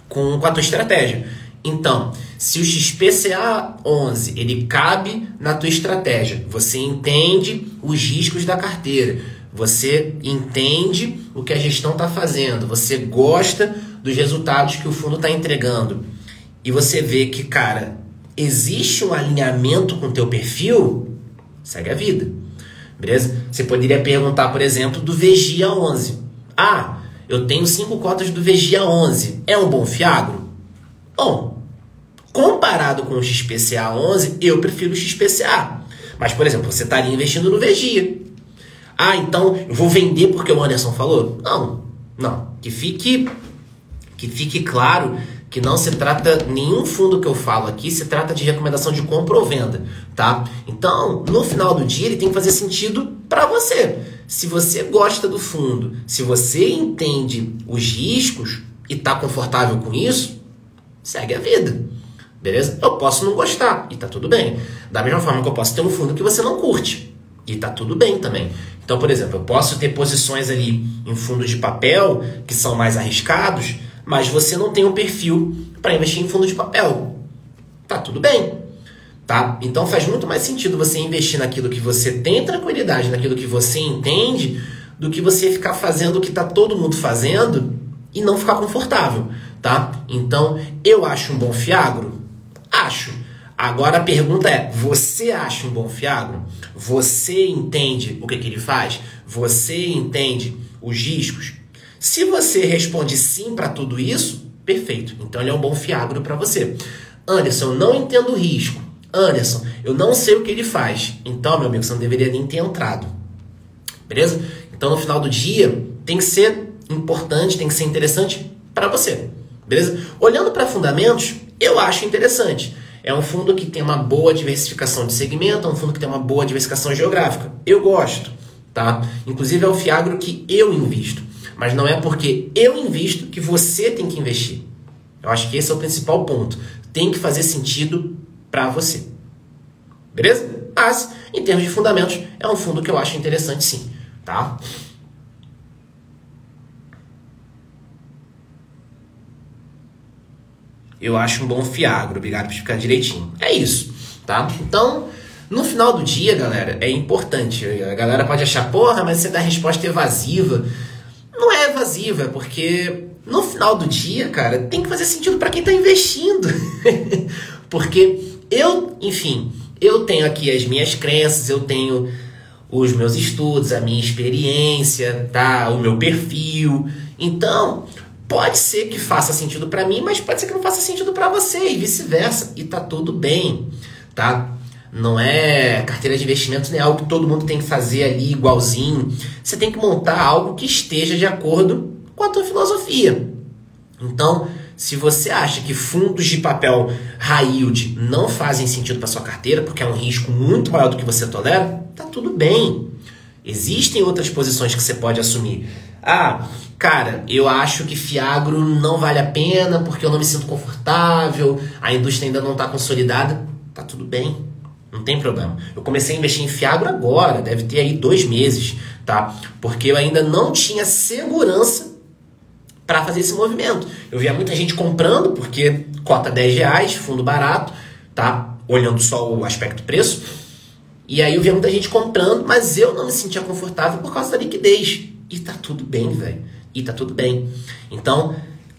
com a tua estratégia. Então, se o XPCA11 ele cabe na tua estratégia, você entende os riscos da carteira, você entende o que a gestão está fazendo, você gosta dos resultados que o fundo está entregando, e você vê que, cara, existe um alinhamento com o teu perfil, segue a vida, beleza? Você poderia perguntar, por exemplo, do VGIA11. Ah, eu tenho 5 cotas do VGIA11. É um bom Fiagro? Bom, comparado com o XPCA11, eu prefiro o XPCA. Mas, por exemplo, você estaria investindo no VGIA. Ah, então eu vou vender porque o Anderson falou? Não. Que fique claro que não se trata, nenhum fundo que eu falo aqui se trata de recomendação de compra ou venda, tá? Então, no final do dia, ele tem que fazer sentido para você. Se você gosta do fundo, se você entende os riscos e está confortável com isso, segue a vida, beleza? Eu posso não gostar e tá tudo bem. Da mesma forma que eu posso ter um fundo que você não curte e tá tudo bem também. Então, por exemplo, eu posso ter posições ali em fundos de papel que são mais arriscados, mas você não tem um perfil para investir em fundo de papel. Tá tudo bem, tá? Então faz muito mais sentido você investir naquilo que você tem tranquilidade, naquilo que você entende, do que você ficar fazendo o que tá todo mundo fazendo e não ficar confortável, tá? Então, eu acho um bom Fiagro? Acho. Agora a pergunta é, você acha um bom Fiagro? Você entende o que ele faz? Você entende os riscos? Se você responde sim para tudo isso, perfeito. Então ele é um bom Fiagro para você. Anderson, eu não entendo o risco. Anderson, eu não sei o que ele faz. Então, meu amigo, você não deveria nem ter entrado. Beleza? Então, no final do dia, tem que ser importante, tem que ser interessante para você. Beleza? Olhando para fundamentos, eu acho interessante. É um fundo que tem uma boa diversificação de segmento, é um fundo que tem uma boa diversificação geográfica. Eu gosto, tá? Inclusive, é o Fiagro que eu invisto. Mas não é porque eu invisto que você tem que investir. Eu acho que esse é o principal ponto. Tem que fazer sentido para você. Beleza? Mas, em termos de fundamentos, é um fundo que eu acho interessante sim. Tá? Eu acho um bom Fiagro. Obrigado por explicar direitinho. É isso. Tá? Então, no final do dia, galera, é importante. A galera pode achar, porra, mas você dá resposta evasiva. Não é evasiva, porque no final do dia, cara, tem que fazer sentido para quem está investindo. Porque eu tenho aqui as minhas crenças, eu tenho os meus estudos, a minha experiência, tá? O meu perfil. Então, pode ser que faça sentido para mim, mas pode ser que não faça sentido para você e vice-versa. E tá tudo bem, tá? Não é carteira de investimentos, não é algo que todo mundo tem que fazer ali igualzinho. Você tem que montar algo que esteja de acordo com a tua filosofia. Então, se você acha que fundos de papel high yield não fazem sentido para sua carteira, porque é um risco muito maior do que você tolera, tá tudo bem. Existem outras posições que você pode assumir. Ah, cara, eu acho que Fiagro não vale a pena porque eu não me sinto confortável, a indústria ainda não está consolidada. Tá tudo bem. Não tem problema. Eu comecei a investir em Fiagro agora, deve ter aí 2 meses, tá? Porque eu ainda não tinha segurança para fazer esse movimento. Eu via muita gente comprando, porque cota R$10, fundo barato, tá? Olhando só o aspecto preço. E aí eu via muita gente comprando, mas eu não me sentia confortável por causa da liquidez. E tá tudo bem, velho. E tá tudo bem. Então,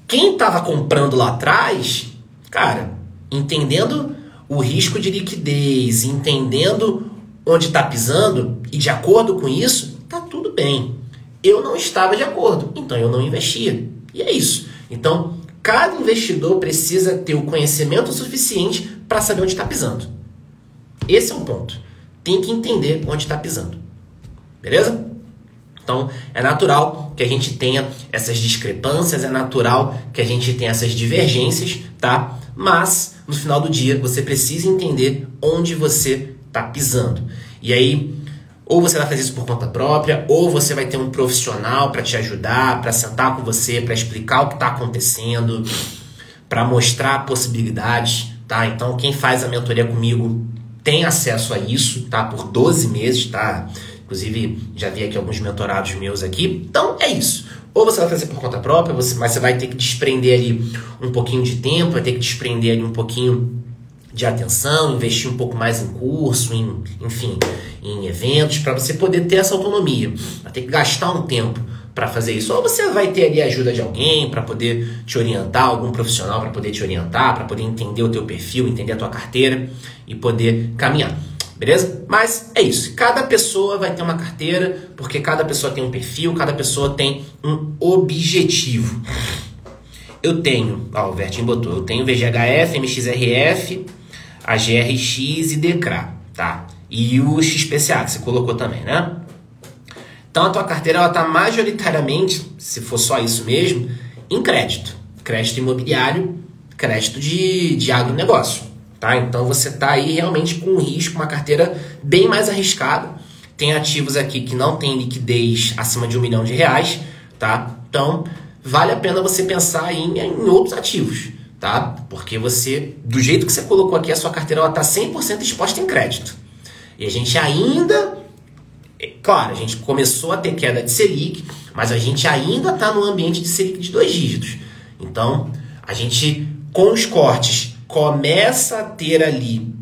quem tava comprando lá atrás, cara, entendendo o risco de liquidez, entendendo onde está pisando e de acordo com isso, tá tudo bem. Eu não estava de acordo, então eu não investia. E é isso. Então, cada investidor precisa ter o conhecimento suficiente para saber onde está pisando. Esse é um ponto. Tem que entender onde está pisando. Beleza? Então, é natural que a gente tenha essas discrepâncias, é natural que a gente tenha essas divergências, tá? Mas, no final do dia, você precisa entender onde você está pisando. E aí, ou você vai fazer isso por conta própria, ou você vai ter um profissional para te ajudar, para sentar com você, para explicar o que está acontecendo, para mostrar possibilidades, tá? Então, quem faz a mentoria comigo tem acesso a isso, tá? Por 12 meses, tá? Inclusive, já vi aqui alguns mentorados meus aqui. Então, é isso. Ou você vai fazer por conta própria, mas você vai ter que desprender ali um pouquinho de tempo, vai ter que desprender ali um pouquinho de atenção, investir um pouco mais em curso, enfim, em eventos, para você poder ter essa autonomia. Vai ter que gastar um tempo para fazer isso. Ou você vai ter ali a ajuda de alguém para poder te orientar, algum profissional para poder te orientar, para poder entender o teu perfil, entender a tua carteira e poder caminhar. Beleza? Mas é isso. Cada pessoa vai ter uma carteira, porque cada pessoa tem um perfil, cada pessoa tem um objetivo. Eu tenho, ó, o Vertinho botou, eu tenho VGHF, MXRF, a GRX e DECRA, tá? E o XPCA, que você colocou também, né? Então a tua carteira, ela tá majoritariamente, se for só isso mesmo, em crédito. Crédito imobiliário, crédito de agronegócio. Tá? Então você está aí realmente com um risco, uma carteira bem mais arriscada. Tem ativos aqui que não tem liquidez acima de R$1 milhão, tá? Então vale a pena você pensar em outros ativos, tá? Porque você, do jeito que você colocou aqui, a sua carteira está 100% exposta em crédito. E a gente ainda, claro, a gente começou a ter queda de Selic, mas a gente ainda está no ambiente de Selic de 2 dígitos. Então a gente, com os cortes, começa a ter ali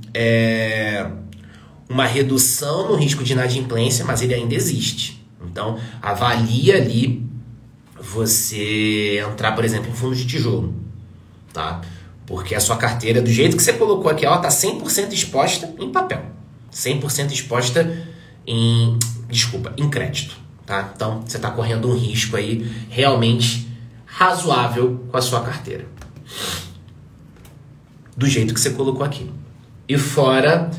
uma redução no risco de inadimplência, mas ele ainda existe. Então, avalia ali você entrar, por exemplo, em fundos de tijolo, tá? Porque a sua carteira, do jeito que você colocou aqui, ela está 100% exposta em papel. 100% exposta em crédito, tá? Então, você está correndo um risco aí realmente razoável com a sua carteira. Do jeito que você colocou aqui. E fora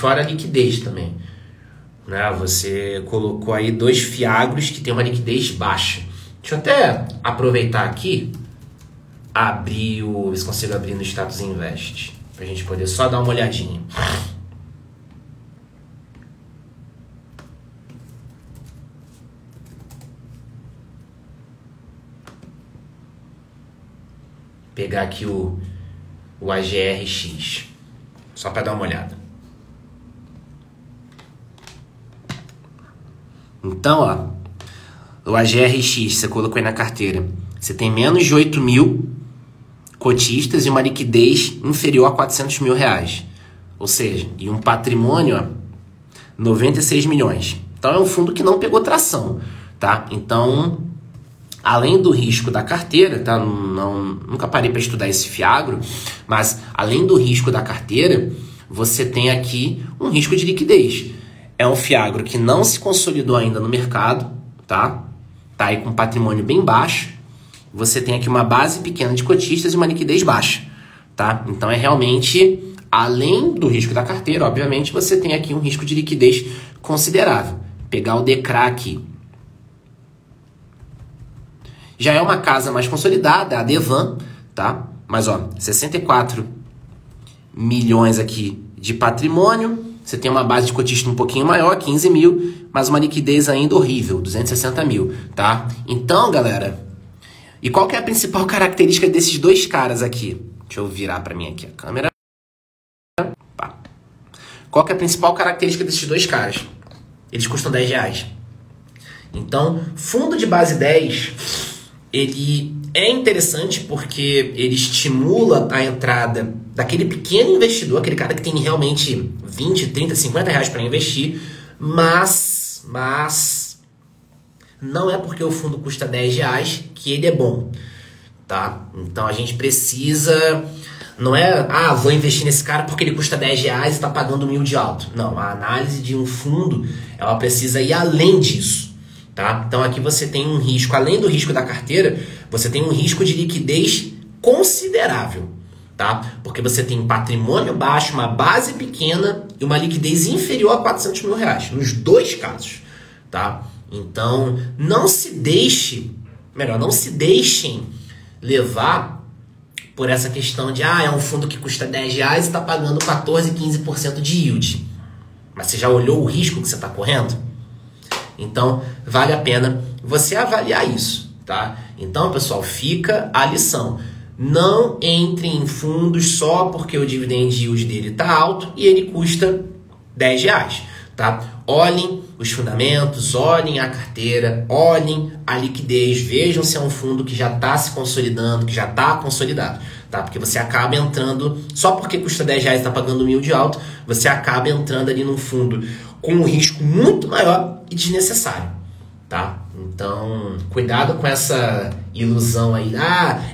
a liquidez também. Né? Você colocou aí 2 Fiagros que tem uma liquidez baixa. Deixa eu até aproveitar aqui, ver se consigo abrir no Status Invest, pra gente poder só dar uma olhadinha. Pegar aqui o AGRX, só para dar uma olhada. Então, ó, o AGRX, você colocou aí na carteira, você tem menos de 8 mil cotistas e uma liquidez inferior a R$400 mil. Ou seja, e um patrimônio, ó, 96 milhões. Então é um fundo que não pegou tração, tá? Então, além do risco da carteira, tá? Nunca parei para estudar esse Fiagro, mas além do risco da carteira, você tem aqui um risco de liquidez. É um Fiagro que não se consolidou ainda no mercado, tá? Tá aí com patrimônio bem baixo. Você tem aqui uma base pequena de cotistas e uma liquidez baixa, tá? Então é realmente, além do risco da carteira, obviamente, você tem aqui um risco de liquidez considerável. Pegar o DECRA aqui. Já é uma casa mais consolidada, a Devan, tá? Mas, ó, 64 milhões aqui de patrimônio. Você tem uma base de cotista um pouquinho maior, 15 mil, mas uma liquidez ainda horrível, 260 mil, tá? Então, galera, e qual que é a principal característica desses dois caras aqui? Deixa eu virar para mim aqui a câmera. Pá. Qual que é a principal característica desses dois caras? Eles custam R$10. Então, fundo de base 10, ele é interessante porque ele estimula a entrada daquele pequeno investidor, aquele cara que tem realmente 20, 30, 50 reais para investir, mas não é porque o fundo custa R$10 que ele é bom, tá? Então a gente precisa... Não é, vou investir nesse cara porque ele custa R$10 e está pagando 1.000 de alto. Não, a análise de um fundo, ela precisa ir além disso, tá? Então aqui você tem um risco, além do risco da carteira, você tem um risco de liquidez considerável, tá? Porque você tem patrimônio baixo, uma base pequena e uma liquidez inferior a R$400 mil, nos dois casos, tá? Então, não se deixem levar por essa questão de, é um fundo que custa R$10 e está pagando 14, 15% de yield. Mas você já olhou o risco que você está correndo? Então, vale a pena você avaliar isso, tá? Então, pessoal, fica a lição. Não entre em fundos só porque o dividend yield dele está alto e ele custa R$10, tá? Olhem os fundamentos, olhem a carteira, olhem a liquidez, vejam se é um fundo que já está se consolidando, que já está consolidado, tá? Porque você acaba entrando, só porque custa R$10 e está pagando 1.000 de alto, você acaba entrando ali num fundo com um risco muito maior e desnecessário, tá? Então, cuidado com essa ilusão aí,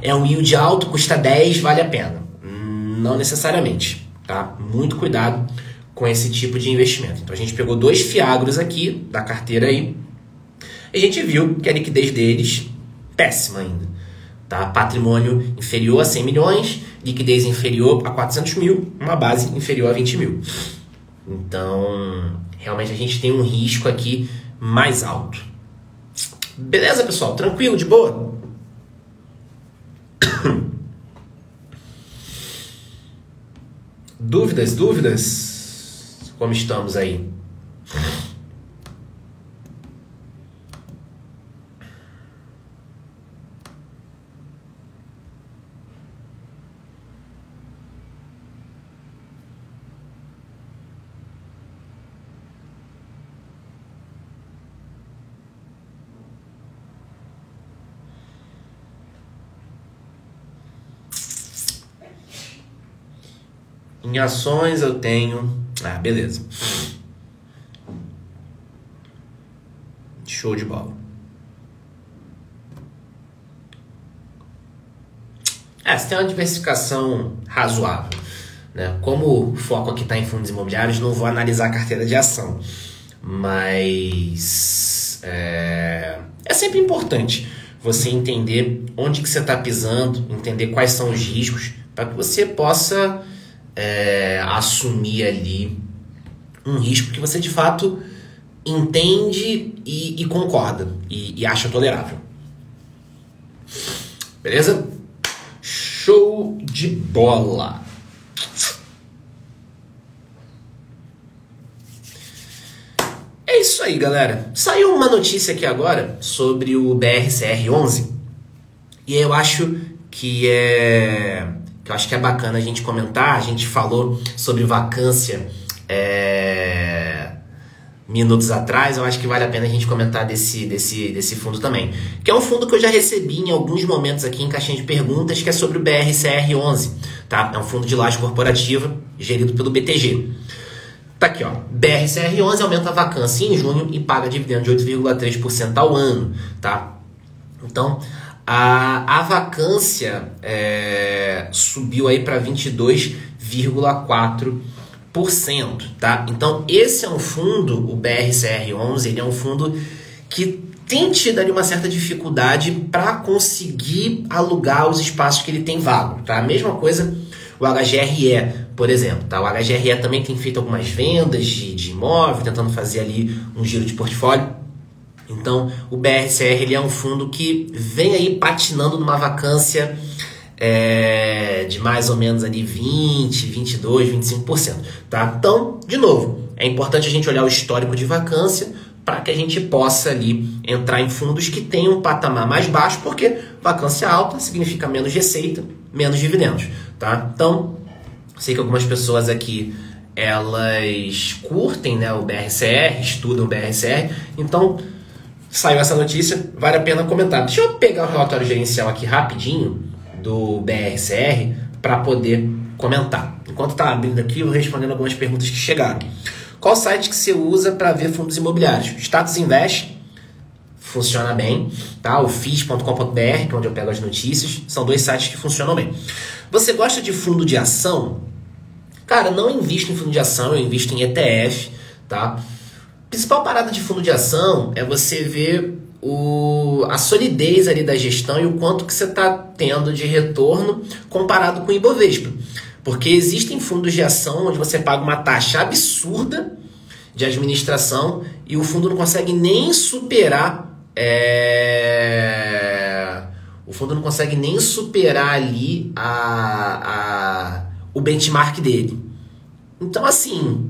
é um yield alto, custa 10, vale a pena. Não necessariamente, tá? Muito cuidado com esse tipo de investimento. Então a gente pegou dois Fiagros aqui da carteira aí e a gente viu que a liquidez deles péssima ainda, tá? Patrimônio inferior a 100 milhões, liquidez inferior a 400 mil, uma base inferior a 20 mil. Então, realmente a gente tem um risco aqui mais alto. Beleza, pessoal? Tranquilo, de boa? Dúvidas? Como estamos aí? Em ações eu tenho... beleza. Show de bola. Você tem uma diversificação razoável, né? Como o foco aqui está em fundos imobiliários, não vou analisar a carteira de ação. Mas é sempre importante você entender onde que você está pisando, entender quais são os riscos, para que você possa... assumir ali um risco que você de fato entende e concorda e acha tolerável. Beleza? Show de bola! É isso aí, galera. Saiu uma notícia aqui agora sobre o BRCR11 e eu acho que é bacana a gente comentar. A gente falou sobre vacância minutos atrás. Eu acho que vale a pena a gente comentar desse fundo também, que é um fundo que eu já recebi em alguns momentos aqui em caixinha de perguntas, que é sobre o BRCR11, tá? É um fundo de laje corporativa gerido pelo BTG. Tá aqui, ó. BRCR11 aumenta a vacância em junho e paga dividendo de 8,3% ao ano, tá? Então, a vacância subiu aí para 22,4%. tá? Então, esse é um fundo, o BRCR11, ele é um fundo que tem tido ali uma certa dificuldade para conseguir alugar os espaços que ele tem vago, tá? A mesma coisa o HGRE, por exemplo, tá? O HGRE também tem feito algumas vendas de imóvel, tentando fazer ali um giro de portfólio. Então, o BRCR ele é um fundo que vem aí patinando numa vacância de mais ou menos ali 20, 22, 25%, tá? Então, de novo, é importante a gente olhar o histórico de vacância para que a gente possa ali entrar em fundos que tenham um patamar mais baixo, porque vacância alta significa menos receita, menos dividendos, tá? Então, sei que algumas pessoas aqui, elas curtem, né, o BRCR, estudam o BRCR, então saiu essa notícia, vale a pena comentar. Deixa eu pegar o relatório gerencial aqui rapidinho do BRCR para poder comentar. Enquanto está abrindo aqui, eu vou respondendo algumas perguntas que chegaram. Qual site que você usa para ver fundos imobiliários? Status Invest funciona bem, tá? O FIS.com.br, que é onde eu pego as notícias, são 2 sites que funcionam bem. Você gosta de fundo de ação? Cara, não invisto em fundo de ação, eu invisto em ETF, tá? A principal parada de fundo de ação é você ver a solidez ali da gestão e o quanto que você está tendo de retorno comparado com o Ibovespa. Porque existem fundos de ação onde você paga uma taxa absurda de administração e o fundo não consegue nem superar o fundo não consegue nem superar ali o benchmark dele. Então, assim,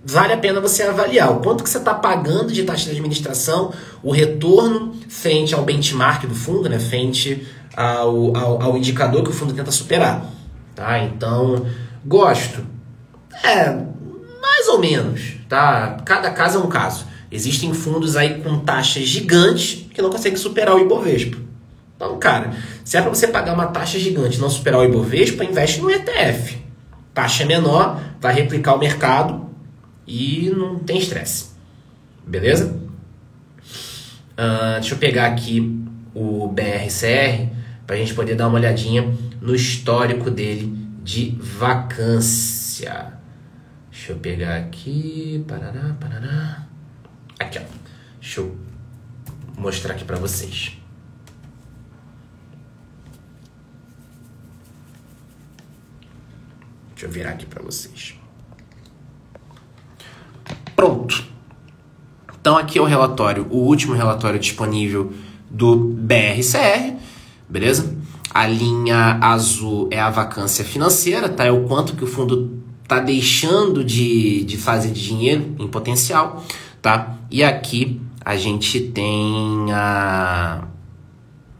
vale a pena você avaliar o quanto que você está pagando de taxa de administração, o retorno frente ao benchmark do fundo, né, frente ao indicador que o fundo tenta superar. Tá? Então, gosto. Mais ou menos. Tá? Cada caso é um caso. Existem fundos aí com taxas gigantes que não conseguem superar o Ibovespa. Então, cara, se é para você pagar uma taxa gigante e não superar o Ibovespa, investe no ETF. Taxa é menor, vai replicar o mercado e não tem estresse. Beleza? Deixa eu pegar aqui o BRCR para a gente poder dar uma olhadinha no histórico dele de vacância. Deixa eu pegar aqui. Paraná. Aqui, ó. Deixa eu mostrar aqui para vocês. Deixa eu virar aqui para vocês. Pronto. Então aqui é o relatório, o último relatório disponível do BRCR, beleza? A linha azul é a vacância financeira, tá? É o quanto que o fundo tá deixando de fazer de dinheiro em potencial, tá? E aqui a gente tem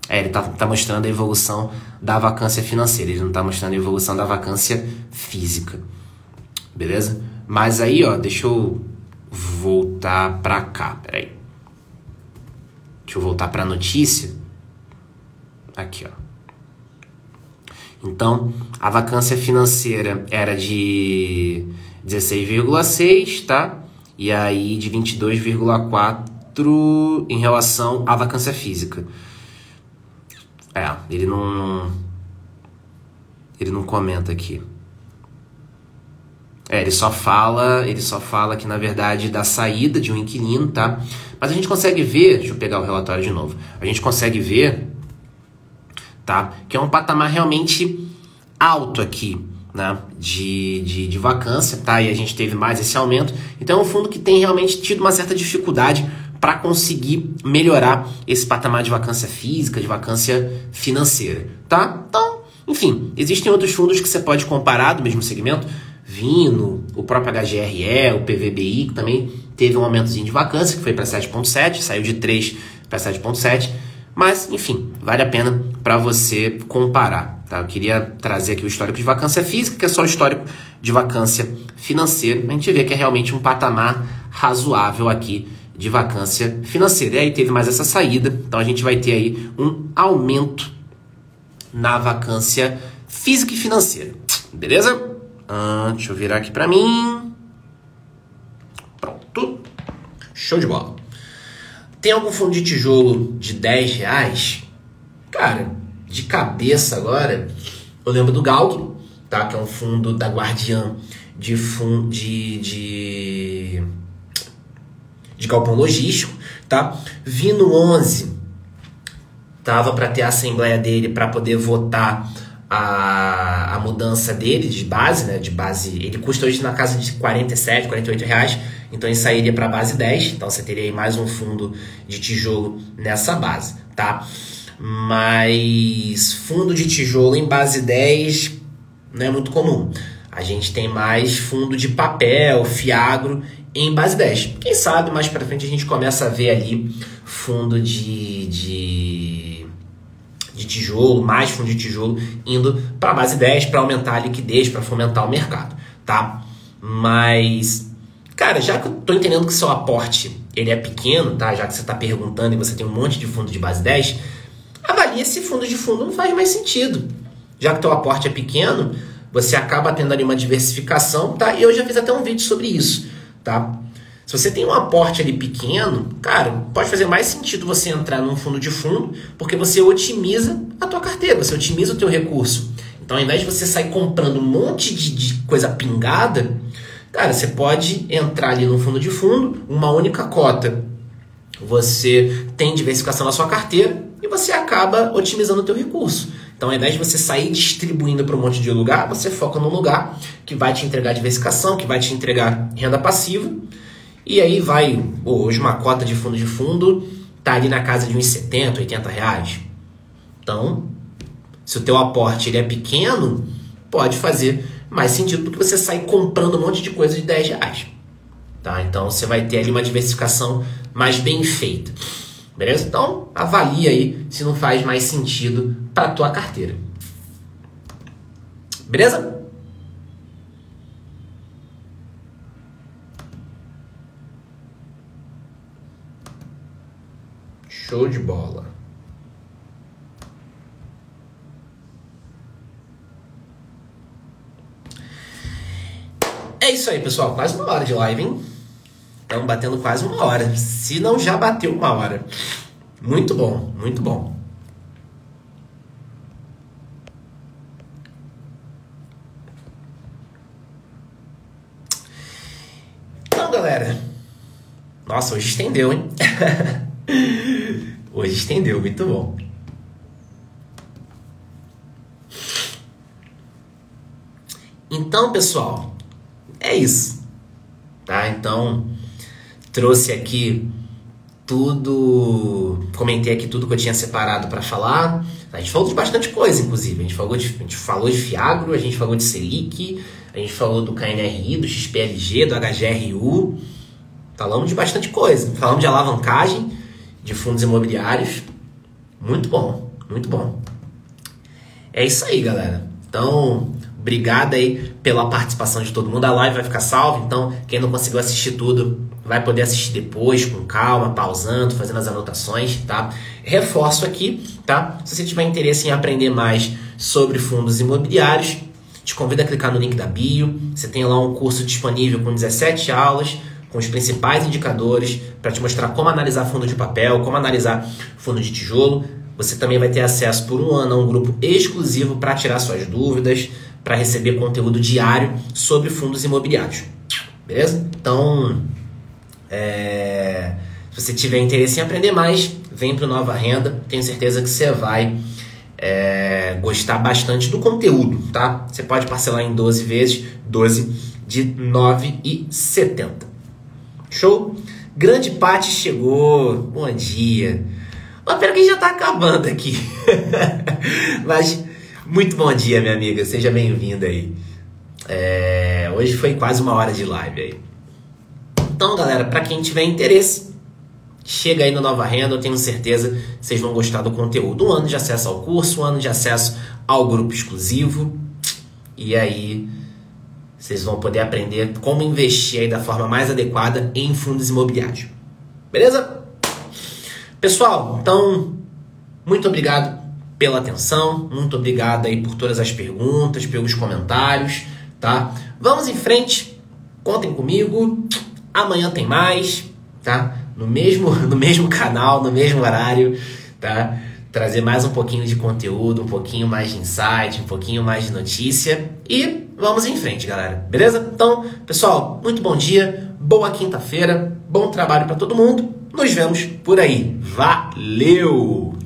ele tá mostrando a evolução da vacância financeira, ele não tá mostrando a evolução da vacância física, beleza? Mas aí, ó, deixa eu voltar pra cá, peraí. Deixa eu voltar pra notícia. Aqui, ó. Então, a vacância financeira era de 16,6, tá? E aí de 22,4 em relação à vacância física. Ele não comenta aqui. Ele só fala que, na verdade, da saída de um inquilino, tá? Mas a gente consegue ver, deixa eu pegar o relatório de novo, a gente consegue ver, tá, que é um patamar realmente alto aqui, né, de vacância, tá? E a gente teve mais esse aumento. Então é um fundo que tem realmente tido uma certa dificuldade para conseguir melhorar esse patamar de vacância física, de vacância financeira, tá? Então, enfim, existem outros fundos que você pode comparar do mesmo segmento, Vino, o próprio HGRE, o PVBI, que também teve um aumentozinho de vacância, que foi para 7,7, saiu de 3 para 7,7, mas, enfim, vale a pena para você comparar, tá? Eu queria trazer aqui o histórico de vacância física, que é só o histórico de vacância financeira, a gente vê que é realmente um patamar razoável aqui de vacância financeira. E aí teve mais essa saída, então a gente vai ter aí um aumento na vacância física e financeira, beleza? Deixa eu virar aqui pra mim. Pronto. Show de bola. Tem algum fundo de tijolo de R$10? Cara, de cabeça agora, eu lembro do Galdro, tá? Que é um fundo da Guardiã de galpão logístico, tá? Vi no 11, tava para ter a assembleia dele para poder votar a mudança dele de base, né? De base, ele custa hoje na casa de 47, 48 reais, então ele sairia para base 10, então você teria aí mais um fundo de tijolo nessa base, tá? Mas fundo de tijolo em base 10 não é muito comum. A gente tem mais fundo de papel, fiagro em base 10. Quem sabe mais para frente a gente começa a ver ali fundo de tijolo, mais fundo de tijolo indo para base 10 para aumentar a liquidez, para fomentar o mercado, tá? Mas, cara, já que eu tô entendendo que seu aporte ele é pequeno, tá? Já que você tá perguntando e você tem um monte de fundo de base 10, avalie se fundo de fundo não faz mais sentido. Já que teu aporte é pequeno, você acaba tendo ali uma diversificação, tá? E eu já fiz até um vídeo sobre isso, tá? Se você tem um aporte ali pequeno, cara, pode fazer mais sentido você entrar num fundo de fundo, porque você otimiza a tua carteira, você otimiza o teu recurso. Então, ao invés de você sair comprando um monte de coisa pingada, cara, você pode entrar ali no fundo de fundo, uma única cota. Você tem diversificação na sua carteira e você acaba otimizando o teu recurso. Então, ao invés de você sair distribuindo para um monte de lugar, você foca num lugar que vai te entregar diversificação, que vai te entregar renda passiva. E aí vai, hoje uma cota de fundo tá ali na casa de uns 70, 80 reais. Então, se o teu aporte ele é pequeno, pode fazer mais sentido do que você sair comprando um monte de coisa de 10 reais. Tá? Então, você vai ter ali uma diversificação mais bem feita. Beleza? Então, avalia aí se não faz mais sentido para a tua carteira. Beleza? Show de bola. É isso aí, pessoal. Quase uma hora de live, hein? Estamos batendo quase uma hora. Se não já bateu uma hora. Muito bom, muito bom. Então, galera. Nossa, hoje estendeu, hein? Hoje estendeu, muito bom. Então, pessoal, é isso. Tá? Então, trouxe aqui tudo, comentei aqui tudo que eu tinha separado para falar. A gente falou de bastante coisa, inclusive. A gente falou de Fiagro, a gente falou de Selic, a gente falou do KNRI, do XPLG, do HGRU. Falamos de bastante coisa. Falamos de alavancagem de fundos imobiliários. Muito bom, muito bom. É isso aí, galera. Então, obrigado aí pela participação de todo mundo. A live vai ficar salva, então quem não conseguiu assistir tudo vai poder assistir depois, com calma, pausando, fazendo as anotações, tá? Reforço aqui, tá? Se você tiver interesse em aprender mais sobre fundos imobiliários, te convido a clicar no link da bio. Você tem lá um curso disponível com 17 aulas, com os principais indicadores, para te mostrar como analisar fundo de papel, como analisar fundo de tijolo. Você também vai ter acesso por um ano a um grupo exclusivo para tirar suas dúvidas, para receber conteúdo diário sobre fundos imobiliários. Beleza? Então, se você tiver interesse em aprender mais, vem para o Nova Renda. Tenho certeza que você vai gostar bastante do conteúdo, tá? Você pode parcelar em 12 vezes, 12 de R$ 9,70. Show? Grande Pati chegou. Bom dia. Mas pera que já tá acabando aqui. Mas muito bom dia, minha amiga. Seja bem-vinda aí. Hoje foi quase uma hora de live aí. Então, galera, para quem tiver interesse, chega aí no Nova Renda. Eu tenho certeza que vocês vão gostar do conteúdo. Um ano de acesso ao curso, um ano de acesso ao grupo exclusivo. E aí vocês vão poder aprender como investir aí da forma mais adequada em fundos imobiliários. Beleza? Pessoal, então, muito obrigado pela atenção. Muito obrigado aí por todas as perguntas, pelos comentários, tá? Vamos em frente. Contem comigo. Amanhã tem mais, tá? No mesmo canal, no mesmo horário, tá? trazer mais um pouquinho de conteúdo, um pouquinho mais de insight, um pouquinho mais de notícia e vamos em frente, galera. Beleza? Então, pessoal, muito bom dia, boa quinta-feira, bom trabalho para todo mundo. Nos vemos por aí. Valeu!